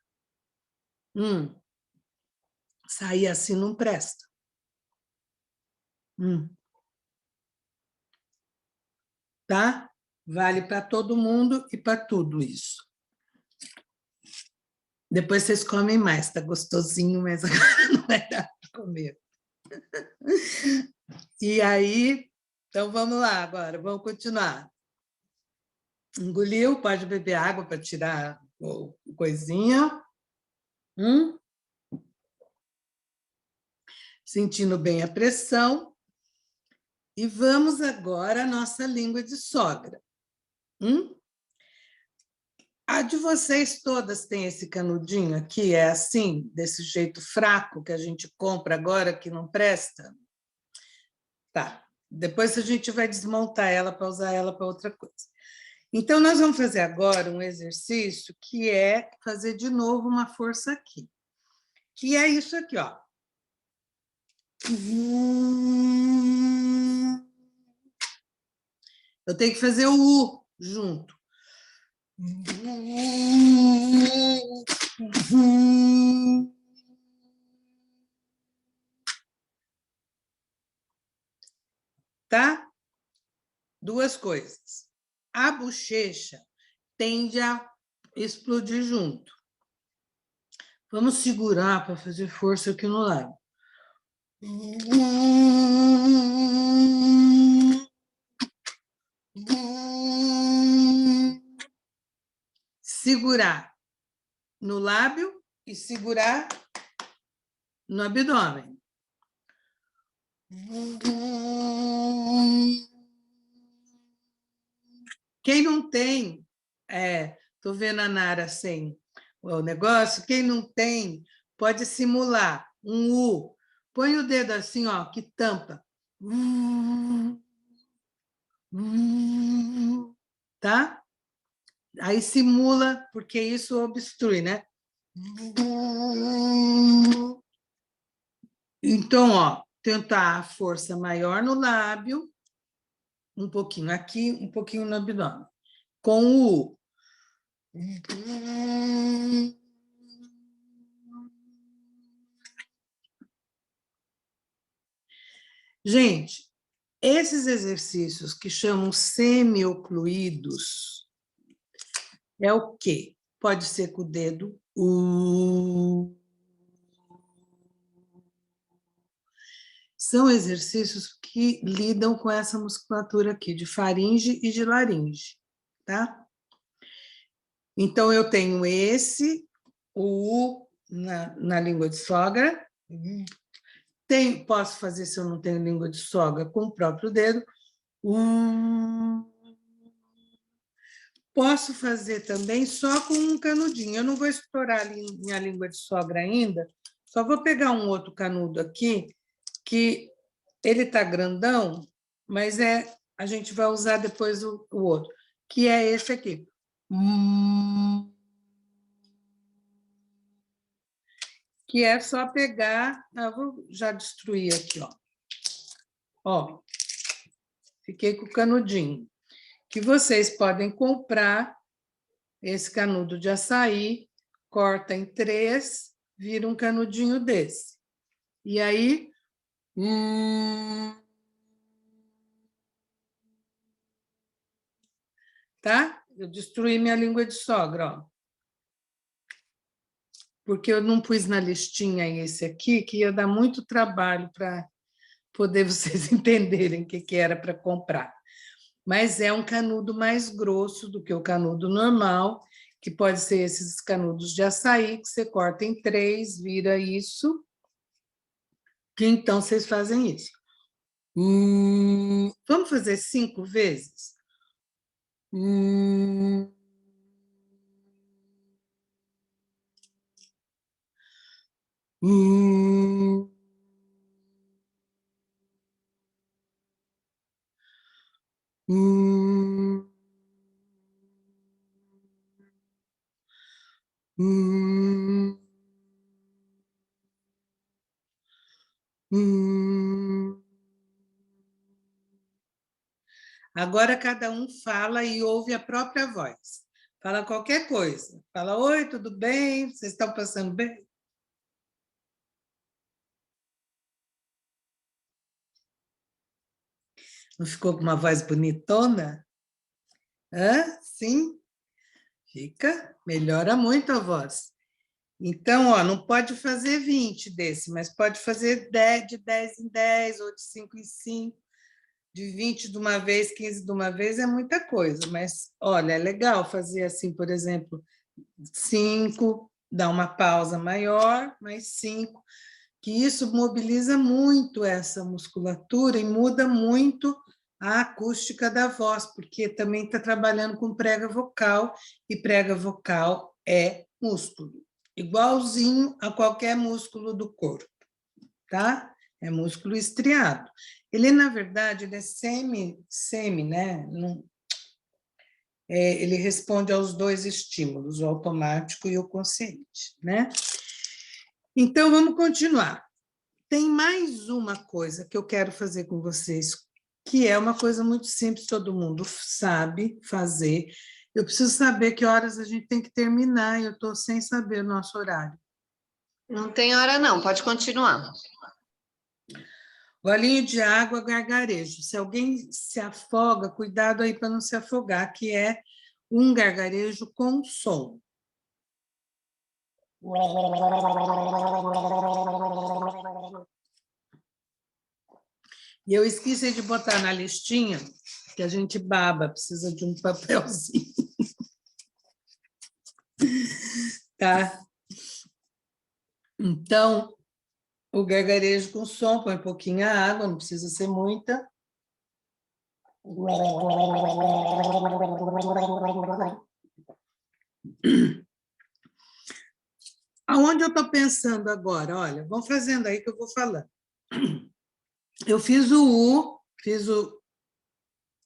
Sair assim não presta. Tá? Vale para todo mundo e para tudo isso. Depois vocês comem mais, tá gostosinho, mas agora não vai dar para comer. E aí, então vamos lá agora, vamos continuar. Engoliu, pode beber água para tirar coisinha. Sentindo bem a pressão. E vamos agora à nossa língua de sogra. A de vocês todas tem esse canudinho aqui, é assim, desse jeito fraco que a gente compra agora, que não presta? Tá. Depois a gente vai desmontar ela para usar ela para outra coisa. Então, nós vamos fazer agora um exercício que é fazer de novo uma força aqui, que é isso aqui, ó. Eu tenho que fazer o U junto. Tá? Duas coisas. A bochecha tende a explodir junto. Vamos segurar para fazer força aqui no lábio. Segurar no lábio e segurar no abdômen. Quem não tem, estou vendo a Nara sem o negócio, quem não tem, pode simular um U. Põe o dedo assim, ó, que tampa. Tá? Aí simula, porque isso obstrui, né? Então, ó, tentar a força maior no lábio, um pouquinho aqui, um pouquinho no abdômen. Com o U. Gente, esses exercícios que chamam semi-ocluídos é o quê? Pode ser com o dedo. São exercícios que lidam com essa musculatura aqui, de faringe e de laringe, tá? Então, eu tenho esse, o U na língua de sogra. Posso fazer, se eu não tenho língua de sogra, com o próprio dedo. Posso fazer também só com um canudinho. Eu não vou estourar minha língua de sogra ainda, só vou pegar um outro canudo aqui, que ele está grandão, mas a gente vai usar depois o outro, que é esse aqui. Que é só pegar... vou já destruir aqui, ó. Ó, fiquei com o canudinho. Que vocês podem comprar esse canudo de açaí, corta em 3, vira um canudinho desse. E aí... tá? Eu destruí minha língua de sogra, ó. Porque eu não pus na listinha esse aqui, que ia dar muito trabalho para poder vocês entenderem o que era para comprar. Mas é um canudo mais grosso do que o canudo normal, que pode ser esses canudos de açaí, que você corta em 3, vira isso, que então vocês fazem isso. Vamos fazer 5 vezes? Agora cada um fala e ouve a própria voz. Fala qualquer coisa. Fala, oi, tudo bem? Vocês estão passando bem? Não ficou com uma voz bonitona? Sim? Fica, melhora muito a voz. Então, ó, não pode fazer 20 desse, mas pode fazer 10, de 10 em 10, ou de 5 em 5, de 20 de uma vez, 15 de uma vez, é muita coisa. Mas, olha, é legal fazer assim, por exemplo, 5, dar uma pausa maior, mais 5, que isso mobiliza muito essa musculatura e muda muito a acústica da voz, porque também está trabalhando com prega vocal, e prega vocal é músculo, igualzinho a qualquer músculo do corpo, tá? É músculo estriado. Ele, na verdade, ele é semi, né? Ele responde aos 2 estímulos, o automático e o consciente, né? Então, vamos continuar. Tem mais uma coisa que eu quero fazer com vocês, que é uma coisa muito simples, todo mundo sabe fazer, Eu preciso saber que horas a gente tem que terminar, e eu estou sem saber o nosso horário. Não tem hora, não, pode continuar. Golinho de água, gargarejo. Se alguém se afoga, cuidado aí para não se afogar, que é um gargarejo com som. E eu esqueci de botar na listinha que a gente baba, precisa de um papelzinho. Tá? Então, o gargarejo com som, põe pouquinha água, não precisa ser muita. Aonde eu estou pensando agora? Olha, vão fazendo aí que eu vou falando. Eu fiz o U, fiz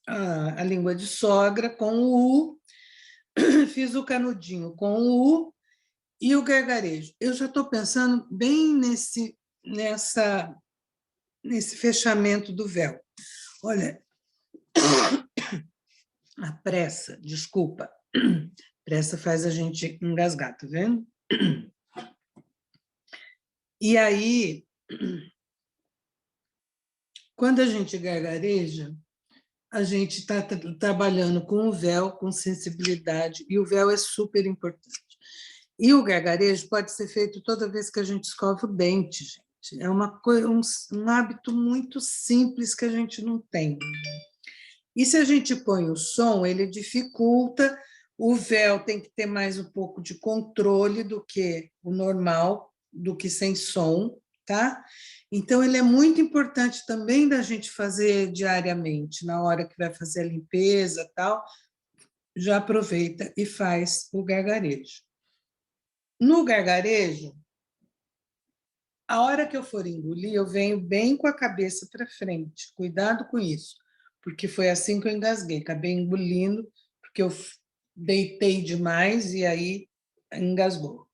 a língua de sogra com o U, fiz o canudinho com o U e o gargarejo. Eu já estou pensando bem nesse fechamento do véu. Olha, a pressa, desculpa, pressa faz a gente engasgar, tá vendo? E aí, quando a gente gargareja, a gente está trabalhando com o véu, com sensibilidade, e o véu é super importante. E o gargarejo pode ser feito toda vez que a gente escova o dente, gente. É um hábito muito simples que a gente não tem. E se a gente põe o som, ele dificulta, o véu tem que ter mais um pouco de controle do que o normal, do que sem som, tá? Então, ele é muito importante também da gente fazer diariamente, na hora que vai fazer a limpeza, tal, já aproveita e faz o gargarejo. No gargarejo, a hora que eu for engolir, eu venho bem com a cabeça para frente. Cuidado com isso, porque foi assim que eu engasguei. Acabei engolindo, porque eu deitei demais e aí engasgou.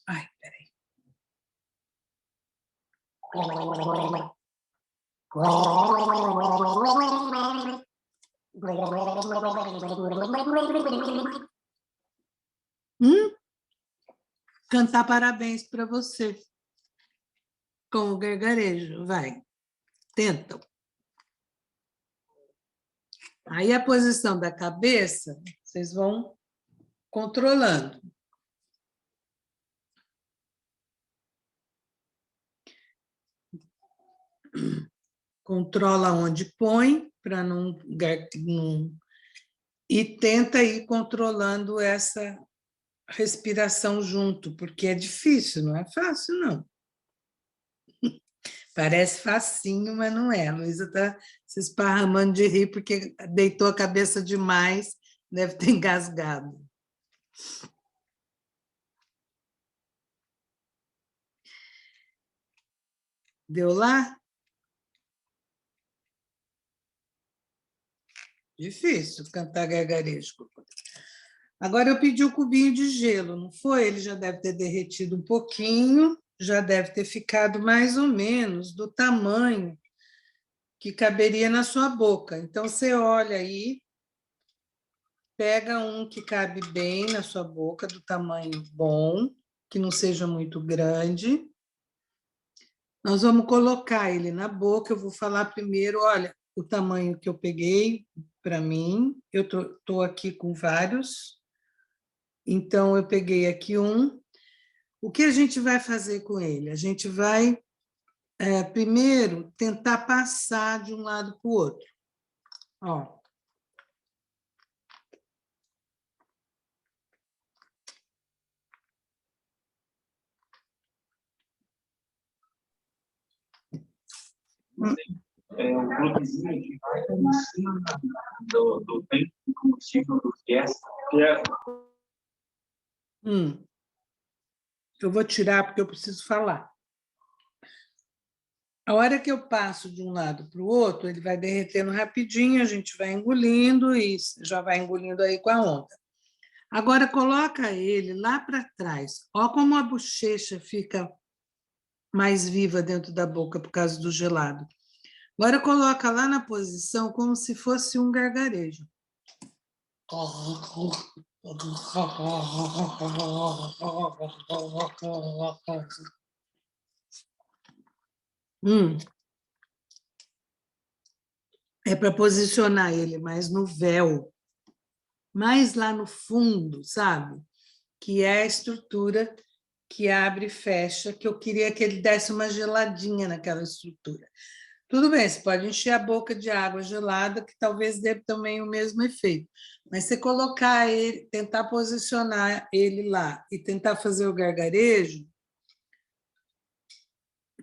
Ai, peraí. Cantar parabéns para você com o gargarejo, vai, tentam. Aí a posição da cabeça, vocês vão controlando. Controla onde põe, para não... E tenta ir controlando essa respiração junto, porque é difícil, não é fácil, não. Parece facinho, mas não é. A Luísa está se esparramando de rir, porque deitou a cabeça demais, deve ter engasgado. Deu lá? Difícil cantar gargarejo. Agora eu pedi o cubinho de gelo, não foi? Ele já deve ter derretido um pouquinho, já deve ter ficado mais ou menos do tamanho que caberia na sua boca. Então, você olha aí, pega um que cabe bem na sua boca, do tamanho bom, que não seja muito grande. Nós vamos colocar ele na boca, eu vou falar primeiro, olha, o tamanho que eu peguei para mim, eu estou aqui com vários, então eu peguei aqui um. O que a gente vai fazer com ele? A gente vai, primeiro, tentar passar de um lado para o outro. Ó. O grupozinho que vai em cima do tempo de combustível do Fiesta. Eu vou tirar porque eu preciso falar. A hora que eu passo de um lado para o outro, ele vai derretendo rapidinho, a gente vai engolindo e já vai engolindo aí com a onda. Agora, coloca ele lá para trás. Olha como a bochecha fica mais viva dentro da boca por causa do gelado. Agora coloca lá na posição como se fosse um gargarejo. É para posicionar ele mais no véu, mais lá no fundo, sabe? Que é a estrutura que abre e fecha, que eu queria que ele desse uma geladinha naquela estrutura. Tudo bem, você pode encher a boca de água gelada, que talvez dê também o mesmo efeito. Mas você colocar ele, tentar posicionar ele lá e tentar fazer o gargarejo,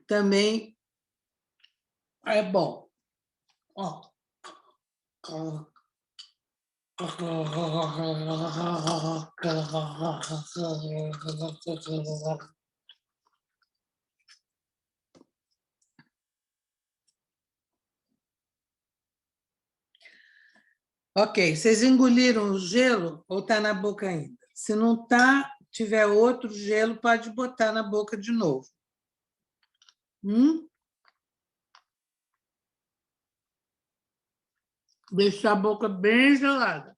também é bom. Ó. Ok, vocês engoliram o gelo ou está na boca ainda? Se não está, tiver outro gelo, pode botar na boca de novo. Deixar a boca bem gelada.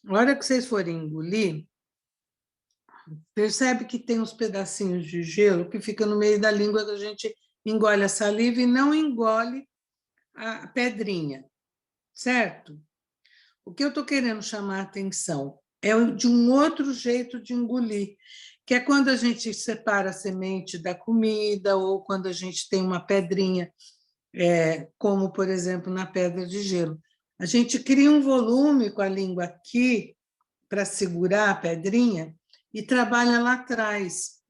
Na hora que vocês forem engolir, percebe que tem uns pedacinhos de gelo que fica no meio da língua, que a gente engole a saliva e não engole a pedrinha, certo? O que eu estou querendo chamar a atenção é de um outro jeito de engolir, que é quando a gente separa a semente da comida ou quando a gente tem uma pedrinha, como, por exemplo, na pedra de gelo. A gente cria um volume com a língua aqui para segurar a pedrinha e trabalha lá atrás.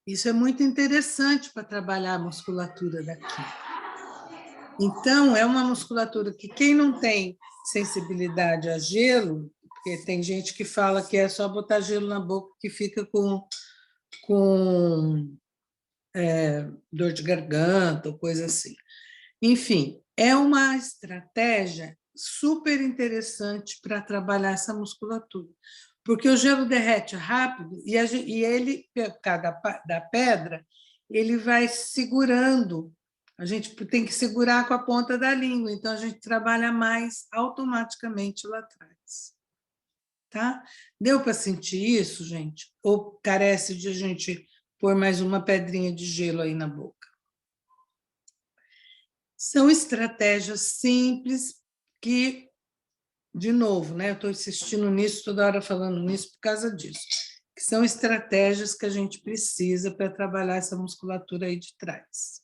Isso é muito interessante para trabalhar a musculatura daqui. Então, é uma musculatura que quem não tem sensibilidade a gelo, porque tem gente que fala que é só botar gelo na boca que fica com dor de garganta ou coisa assim. Enfim, é uma estratégia super interessante para trabalhar essa musculatura, porque o gelo derrete rápido e ele, por causa da pedra, ele vai segurando. A gente tem que segurar com a ponta da língua, então a gente trabalha mais automaticamente lá atrás. Tá? Deu para sentir isso, gente? Ou carece de a gente pôr mais uma pedrinha de gelo aí na boca? São estratégias simples que, de novo, né, eu estou insistindo nisso, toda hora falando nisso por causa disso, que são estratégias que a gente precisa para trabalhar essa musculatura aí de trás.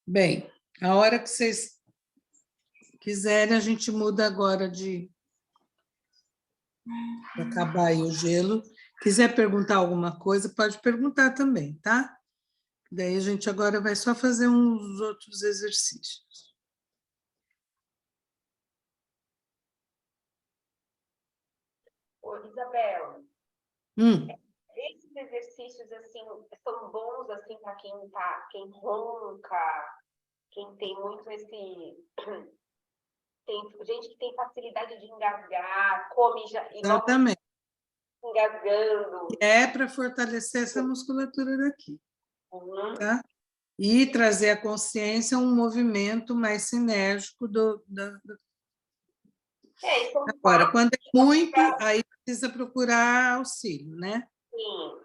Bem, a hora que vocês quiserem, a gente muda agora de acabar aí o gelo. Quiser perguntar alguma coisa, pode perguntar também, tá? Daí a gente agora vai só fazer uns outros exercícios. Ô, Isabel, esses exercícios assim são bons assim para quem ronca, quem tem muito tem gente que tem facilidade de engasgar, come já Exatamente. Engasgando. É para fortalecer essa musculatura daqui. Tá? E trazer à consciência um movimento mais sinérgico Agora, quando é muito, aí precisa procurar auxílio, né? Sim.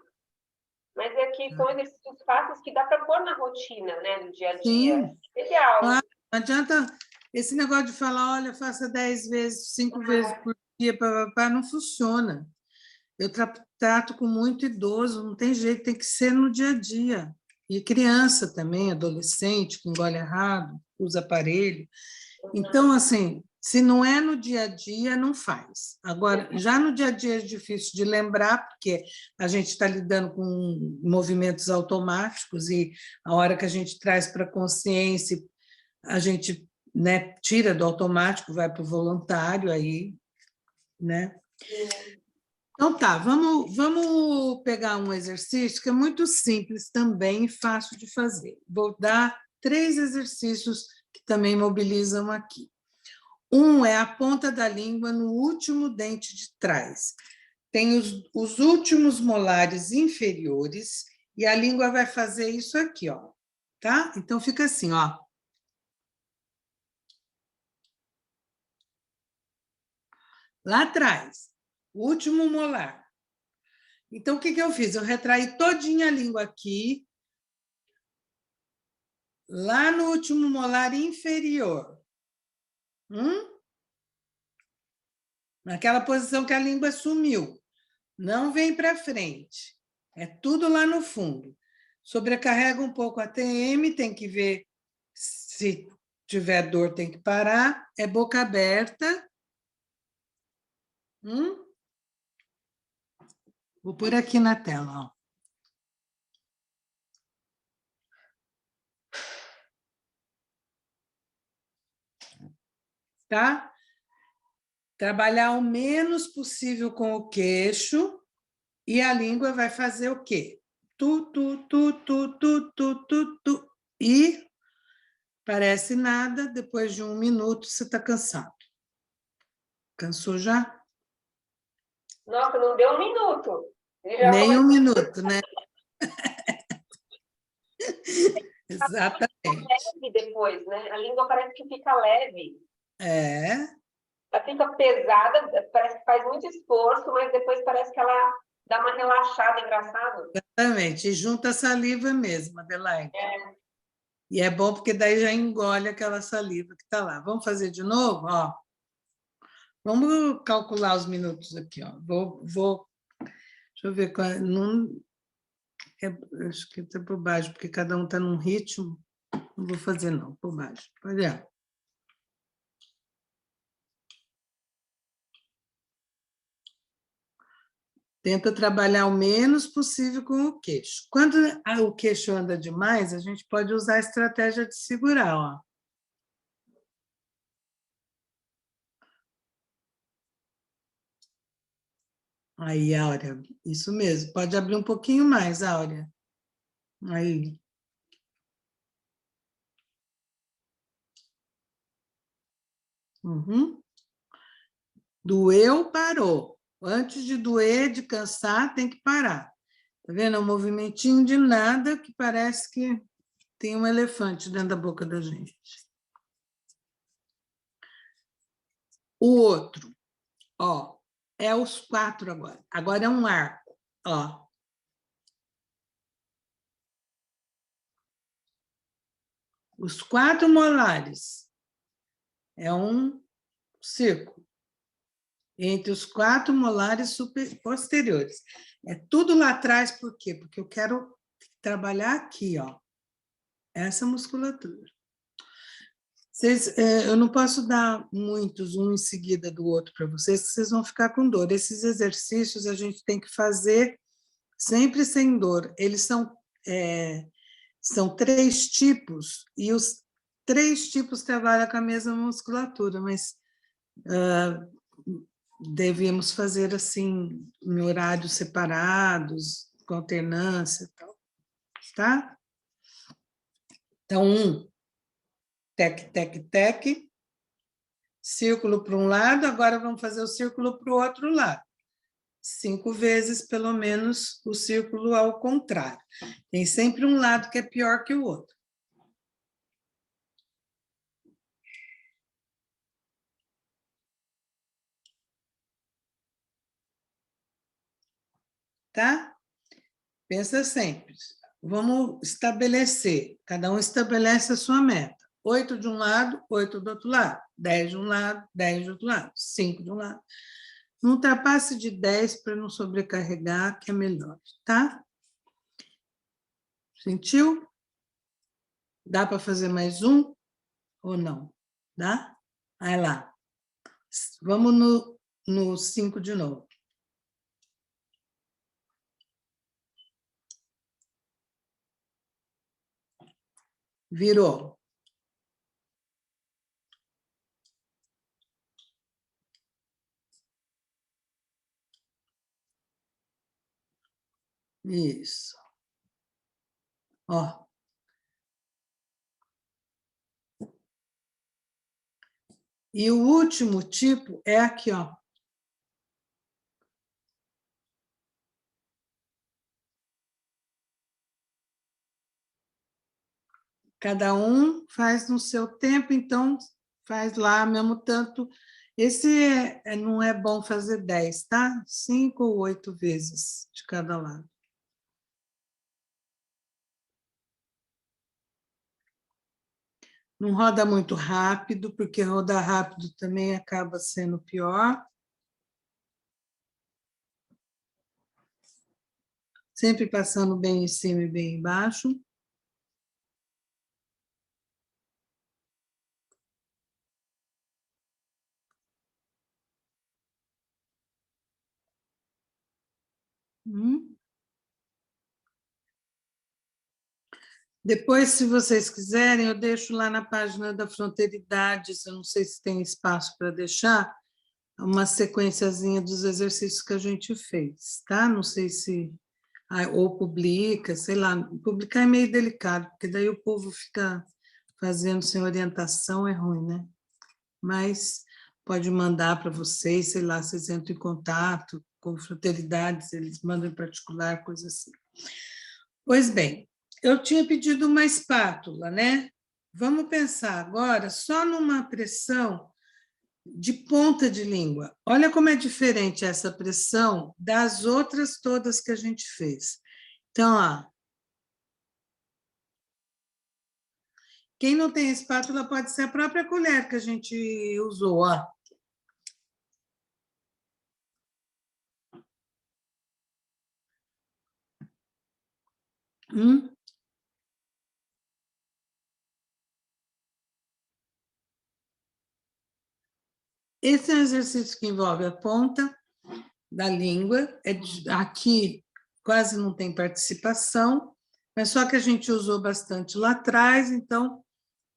Mas é que são exercícios fáceis que dá para pôr na rotina, né, do dia a dia. Sim. Legal. Não adianta esse negócio de falar, olha, faça 10 vezes, 5 vezes por dia, não funciona. Eu trato com muito idoso, não tem jeito, tem que ser no dia a dia. E criança também, adolescente, que engole errado, usa aparelho. Então, assim, se não é no dia a dia, não faz. Agora, já no dia a dia é difícil de lembrar, porque a gente está lidando com movimentos automáticos e a hora que a gente traz para a consciência, a gente, né, tira do automático, vai para o voluntário, aí, né? Então tá, vamos pegar um exercício que é muito simples também e fácil de fazer. Vou dar 3 exercícios que também mobilizam aqui. Um é a ponta da língua no último dente de trás. Tem os últimos molares inferiores e a língua vai fazer isso aqui, ó, tá? Então, fica assim, ó. Lá atrás, o último molar. Então, o que eu fiz? Eu retraí todinha a língua aqui, lá no último molar inferior. Naquela posição que a língua sumiu. Não vem para frente. É tudo lá no fundo. Sobrecarrega um pouco a TM, tem que ver se tiver dor, tem que parar. É boca aberta. Vou pôr aqui na tela, ó. Tá? Trabalhar o menos possível com o queixo e a língua vai fazer o quê? Tu, tu, tu, tu, tu, tu, tu, tu. E parece nada, depois de 1 minuto você está cansado. Cansou já? Nossa, não deu 1 minuto. Nem 1 minuto, né? Exatamente. Leve depois, né? A língua parece que fica leve. É. Ela fica pesada, parece que faz muito esforço, mas depois parece que ela dá uma relaxada, engraçado. Exatamente, e junta a saliva mesmo, Adelaide. É. E é bom porque daí já engole aquela saliva que está lá. Vamos fazer de novo? Ó. Vamos calcular os minutos aqui. Ó. Deixa eu ver. Não, acho que está por baixo, porque cada um está num ritmo. Não vou fazer, não, por baixo. Olha. Tenta trabalhar o menos possível com o queixo. Quando o queixo anda demais, a gente pode usar a estratégia de segurar, ó. Aí, Áurea, isso mesmo. Pode abrir um pouquinho mais, Áurea. Aí. Doeu, parou. Antes de doer, de cansar, tem que parar. Tá vendo? É um movimentinho de nada que parece que tem um elefante dentro da boca da gente. O outro, ó, é os 4 agora. Agora é um arco, ó. Os 4 molares é um círculo. Entre os 4 molares posteriores. É tudo lá atrás, por quê? Porque eu quero trabalhar aqui, ó. Essa musculatura. Eu não posso dar muitos, um em seguida do outro para vocês, que vocês vão ficar com dor. Esses exercícios a gente tem que fazer sempre sem dor. Eles são 3 tipos, e os 3 tipos trabalham com a mesma musculatura, mas devíamos fazer assim, em horários separados, com alternância e tal. Tá? Então, tec, tec, tec, círculo para um lado, agora vamos fazer o círculo para o outro lado. 5 vezes, pelo menos, o círculo ao contrário. Tem sempre um lado que é pior que o outro. Tá? Pensa sempre. Vamos estabelecer, cada um estabelece a sua meta. 8 de um lado, 8 do outro lado. 10 de um lado, 10 do outro lado. 5 de um lado. Não ultrapasse de 10 para não sobrecarregar, que é melhor, tá? Sentiu? Dá para fazer mais um ou não? Dá? Vai lá. Vamos no 5 de novo. Virou. Isso. Ó. E o último tipo é aqui, ó. Cada um faz no seu tempo, então faz lá mesmo tanto. Esse não é bom fazer 10, tá? 5 ou 8 vezes de cada lado. Não roda muito rápido, porque rodar rápido também acaba sendo pior. Sempre passando bem em cima e bem embaixo. Depois, se vocês quiserem, eu deixo lá na página da Fronteiridades, eu não sei se tem espaço para deixar, uma sequenciazinha dos exercícios que a gente fez, tá? Não sei se... ou publica, sei lá. Publicar é meio delicado, porque daí o povo fica fazendo sem orientação, é ruim, né? Mas pode mandar para vocês, sei lá, vocês entram em contato com Fronteiridades, eles mandam em particular, coisa assim. Pois bem, eu tinha pedido uma espátula, né? Vamos pensar agora só numa pressão de ponta de língua. Olha como é diferente essa pressão das outras todas que a gente fez. Então, ó, quem não tem espátula pode ser a própria colher que a gente usou, ó. Esse é um exercício que envolve a ponta da língua. Aqui quase não tem participação, mas só que a gente usou bastante lá atrás, então,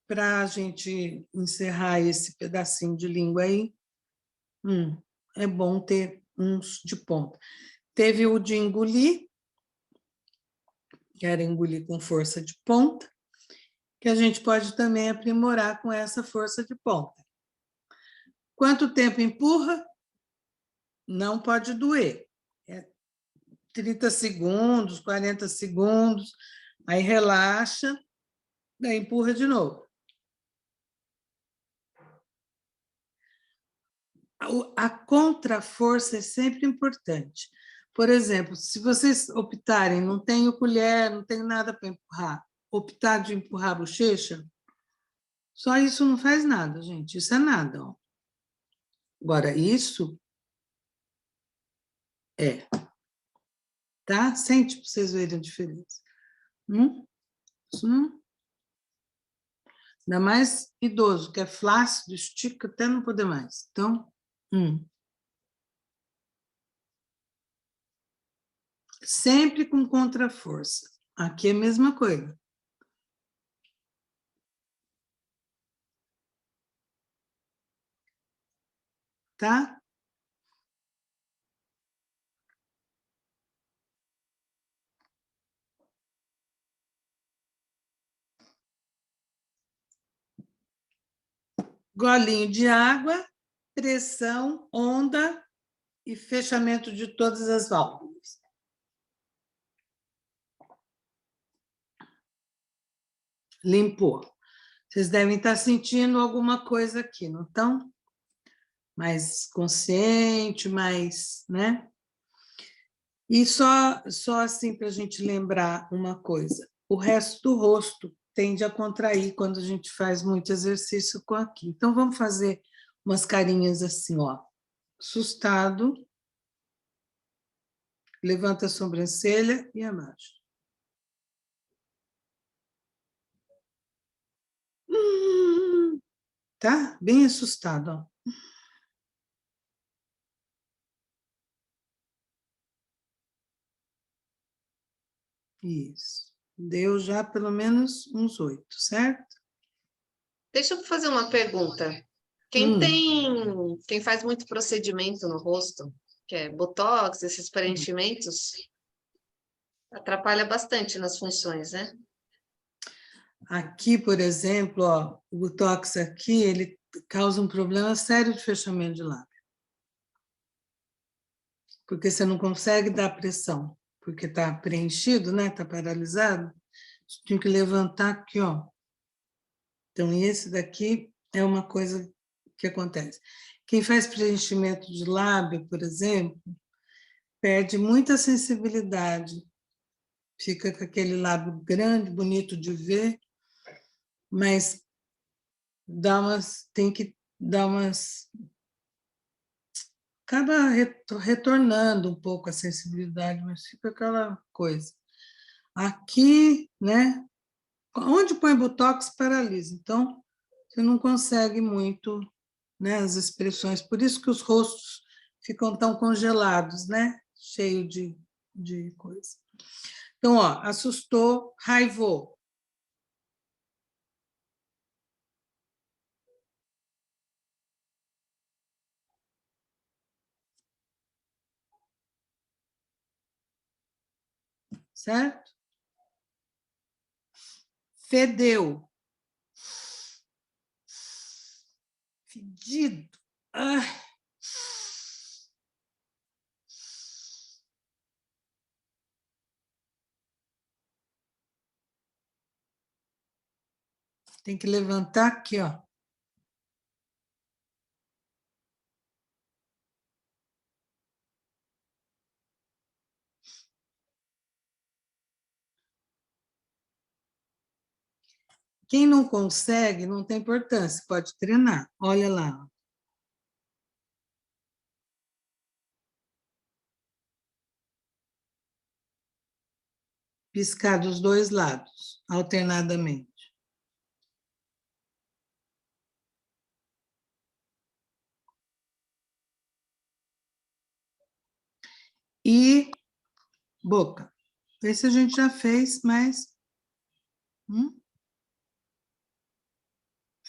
para a gente encerrar esse pedacinho de língua aí, é bom ter uns de ponta. Teve o de engolir, que era engolir com força de ponta, que a gente pode também aprimorar com essa força de ponta. Quanto tempo empurra? Não pode doer. 30 segundos, 40 segundos, aí relaxa, daí empurra de novo. A contraforça é sempre importante. Por exemplo, se vocês optarem, não tenho colher, não tenho nada para empurrar, optar de empurrar a bochecha, só isso não faz nada, gente, isso é nada. Ó. Agora, isso é, tá? Sente para vocês verem a diferença. Isso não. Ainda mais idoso, que é flácido, estica até não poder mais. Então, sempre com contraforça. Aqui é a mesma coisa. Tá? Golinho de água, pressão, onda e fechamento de todas as válvulas. Limpou. Vocês devem estar sentindo alguma coisa aqui, não estão? Mais consciente, mais, né? E só assim para a gente lembrar uma coisa. O resto do rosto tende a contrair quando a gente faz muito exercício com aqui. Então, vamos fazer umas carinhas assim, ó. Assustado. Levanta a sobrancelha e abaixa. Tá? Bem assustado, ó. Isso. Deu já pelo menos uns 8, certo? Deixa eu fazer uma pergunta. Quem faz muito procedimento no rosto, que é botox, esses preenchimentos, atrapalha bastante nas funções, né? Aqui, por exemplo, ó, o botox aqui, ele causa um problema sério de fechamento de lábio. Porque você não consegue dar pressão, porque está preenchido, né? Está paralisado. Você tem que levantar aqui, ó. Então, esse daqui é uma coisa que acontece. Quem faz preenchimento de lábio, por exemplo, perde muita sensibilidade. Fica com aquele lábio grande, bonito de ver, mas tem que dar umas... Acaba retornando um pouco a sensibilidade, mas fica aquela coisa. Aqui, né? Onde põe botox, paralisa. Então, você não consegue muito, né, as expressões. Por isso que os rostos ficam tão congelados, né? Cheio de coisa. Então, ó, assustou, raivou. Certo? Fedeu. Fedido. Ai. Tem que levantar aqui, ó. Quem não consegue, não tem importância, pode treinar. Olha lá. Piscar dos dois lados, alternadamente. E boca. Esse a gente já fez, mas...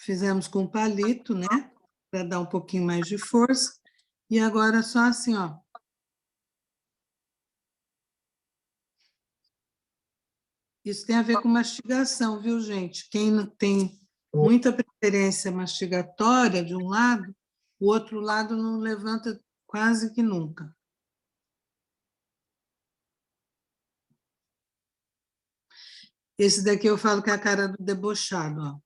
Fizemos com palito, né? Para dar um pouquinho mais de força. E agora só assim, ó. Isso tem a ver com mastigação, viu, gente? Quem não tem muita preferência mastigatória de um lado, o outro lado não levanta quase que nunca. Esse daqui eu falo que é a cara do debochado, ó.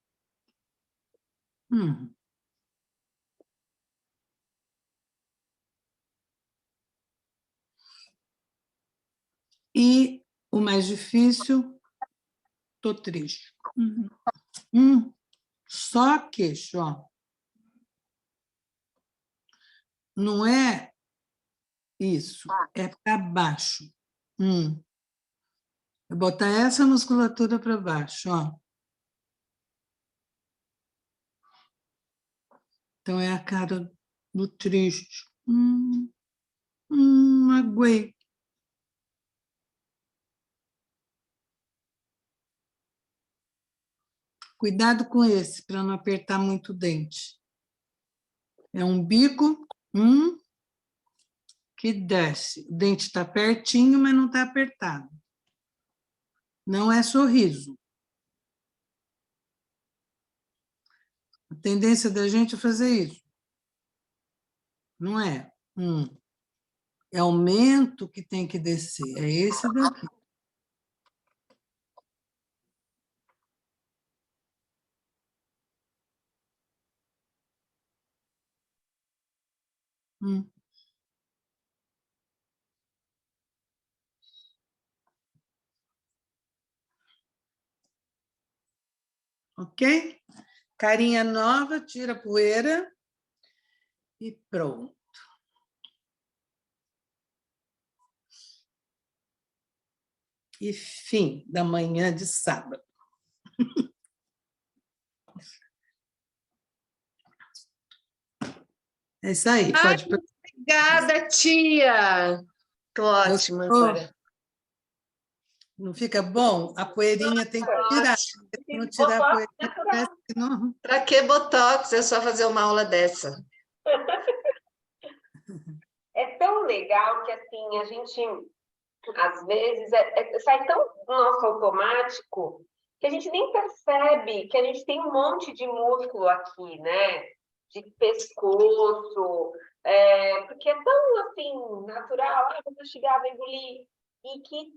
E o mais difícil, tô triste. Só queixo, ó. Não é isso, é para baixo. Vou botar essa musculatura para baixo, ó. Então, é a cara do triste. Aguei. Cuidado com esse, para não apertar muito o dente. É um bico, que desce. O dente está pertinho, mas não está apertado. Não é sorriso. A tendência da gente é fazer isso. Não é. É aumento que tem que descer. É esse daqui. Ok? Carinha nova, tira a poeira e pronto. E fim da manhã de sábado. É isso aí, pode... Obrigada, tia! Tô ótima agora. Não fica bom? A poeirinha tem que tirar. Se não tirar a poeirinha, parece que não... Para que botox? É só fazer uma aula dessa. É tão legal que, assim, a gente, às vezes, sai tão do nosso automático que a gente nem percebe que a gente tem um monte de músculo aqui, né? de pescoço, porque é tão, assim, natural, vou mastigar, vou engolir, e que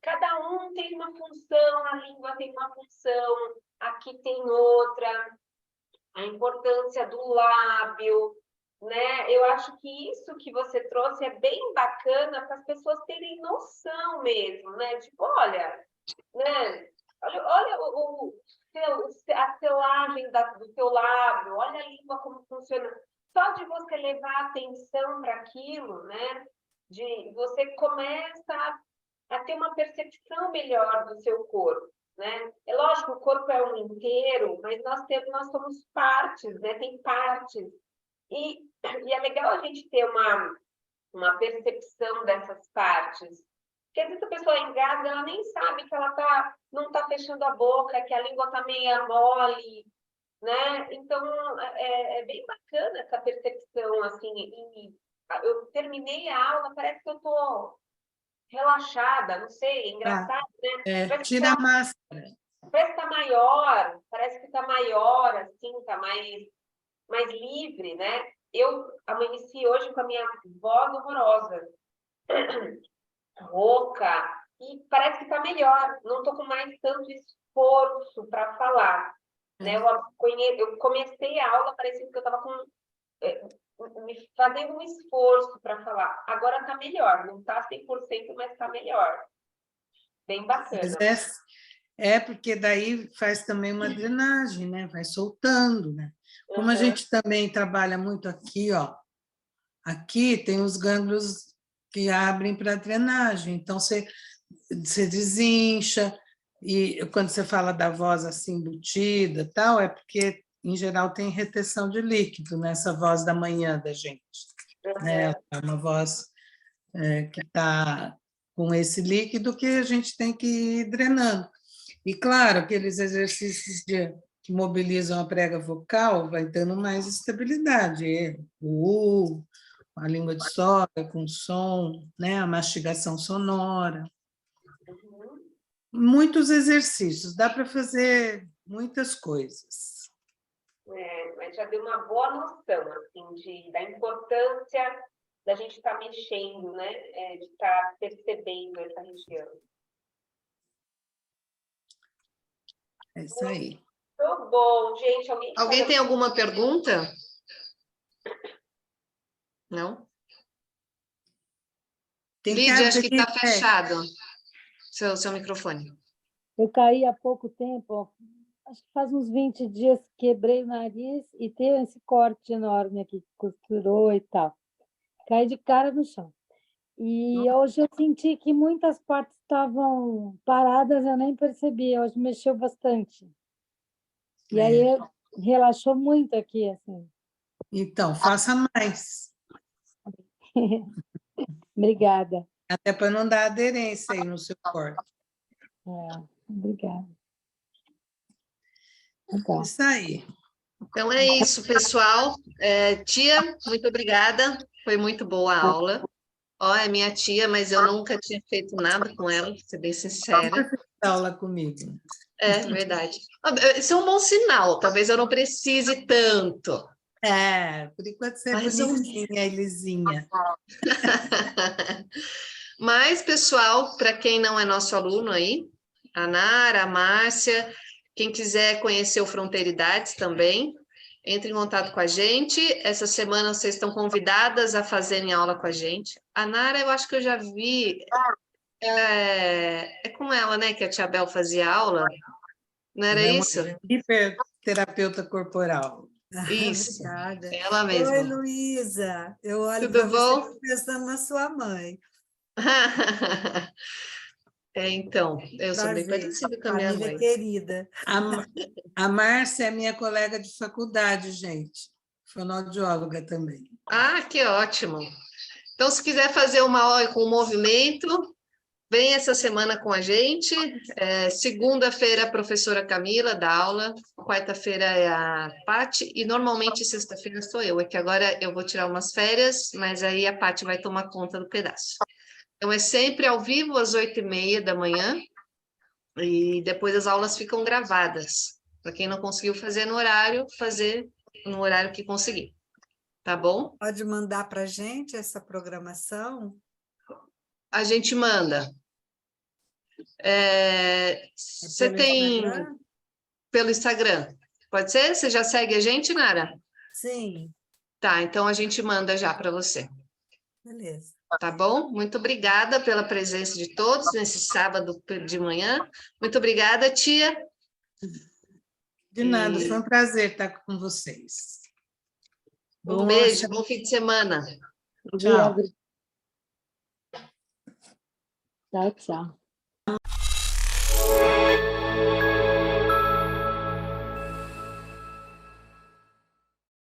cada um tem uma função, a língua tem uma função, aqui tem outra, a importância do lábio, né? Eu acho que isso que você trouxe é bem bacana para as pessoas terem noção mesmo, né? Tipo, olha, né? Olha a selagem do teu lábio, olha a língua como funciona. Só de você levar atenção para aquilo, né? Você começa a ter uma percepção melhor do seu corpo, né? É lógico, o corpo é um inteiro, mas nós somos partes, né? Tem partes. E é legal a gente ter uma percepção dessas partes. Porque às vezes a pessoa engasga, ela nem sabe que ela não está fechando a boca, que a língua está meio mole, né? Então, é bem bacana essa percepção, assim. E eu terminei a aula, parece que eu estou relaxada, não sei, é engraçado, né? Tira a máscara. Parece que está maior, parece que está maior, assim, está mais livre, né? Eu amanheci hoje com a minha voz horrorosa, rouca, e parece que está melhor, não estou com mais tanto esforço para falar. Né? Eu comecei a aula parecendo que eu estava me fazendo um esforço para falar. Agora está melhor, não está 100%, mas está melhor. Bem bacana. Porque daí faz também uma drenagem, né? Vai soltando, né? Como a gente também trabalha muito aqui, ó, aqui tem os gânglios que abrem para drenagem, então você desincha, e quando você fala da voz assim embutida, tal, é porque em geral tem retenção de líquido nessa voz da manhã da gente, né? É uma voz que está com esse líquido que a gente tem que ir drenando. E, claro, aqueles exercícios que mobilizam a prega vocal vai dando mais estabilidade. A língua de sogra com som, né? A mastigação sonora. Muitos exercícios, dá para fazer muitas coisas. Mas já deu uma boa noção assim, da importância da gente estar mexendo, né? De estar percebendo essa região. É isso aí. Muito bom, gente. Alguém tem alguma pergunta? Não? Lídia, acho que está fechado seu microfone. Eu caí há pouco tempo, acho que faz uns 20 dias, quebrei o nariz e teve esse corte enorme aqui, costurou e tal. Caí de cara no chão. E hoje eu senti que muitas partes estavam paradas, eu nem percebi, hoje mexeu bastante. E aí relaxou muito aqui, assim. Então, faça mais. Obrigada. Até para não dar aderência aí no seu corpo. Obrigada. Isso aí. Então é isso, pessoal. Tia, muito obrigada. Foi muito boa a aula. É minha tia, mas eu nunca tinha feito nada com ela, para ser bem sincera. Nunca fez aula comigo. É verdade. Isso é um bom sinal, talvez eu não precise tanto. Por enquanto você é bonitinha e lisinha. Mas, pessoal, para quem não é nosso aluno aí, a Nara, a Márcia, quem quiser conhecer o Fronteiridades também, entre em contato com a gente. Essa semana vocês estão convidadas a fazerem aula com a gente. A Nara, eu acho que eu já vi. É com ela, né, que a Tia Bel fazia aula. Não era isso? Hiperterapeuta corporal. Isso, Obrigada. ela mesma. Oi, Luísa. Eu olho Tudo para você bom? pensando na sua mãe. Então, eu sou bem parecida com a minha Família mãe. querida. A Márcia é minha colega de faculdade, gente. Fonoaudióloga também. Que ótimo. Então, se quiser fazer uma aula com movimento, vem essa semana com a gente. Segunda-feira, a professora Camila dá aula. Quarta-feira é a Pati. E, normalmente, sexta-feira sou eu. É que agora eu vou tirar umas férias, mas aí a Pati vai tomar conta do pedaço. Então, é sempre ao vivo, às 8h30 da manhã. E depois as aulas ficam gravadas. Para quem não conseguiu fazer no horário, fazer no horário que conseguir. Tá bom? Pode mandar para a gente essa programação? A gente manda. Você pelo tem Instagram? pelo Instagram? Pode ser? Você já segue a gente, Nara? Sim, Tá, então a gente manda já para você. beleza. Tá bom? Muito obrigada pela presença de todos nesse sábado de manhã. Muito obrigada, tia. De nada, foi um prazer estar com vocês. Um beijo, bom fim de semana. Tchau. Tchau, tchau.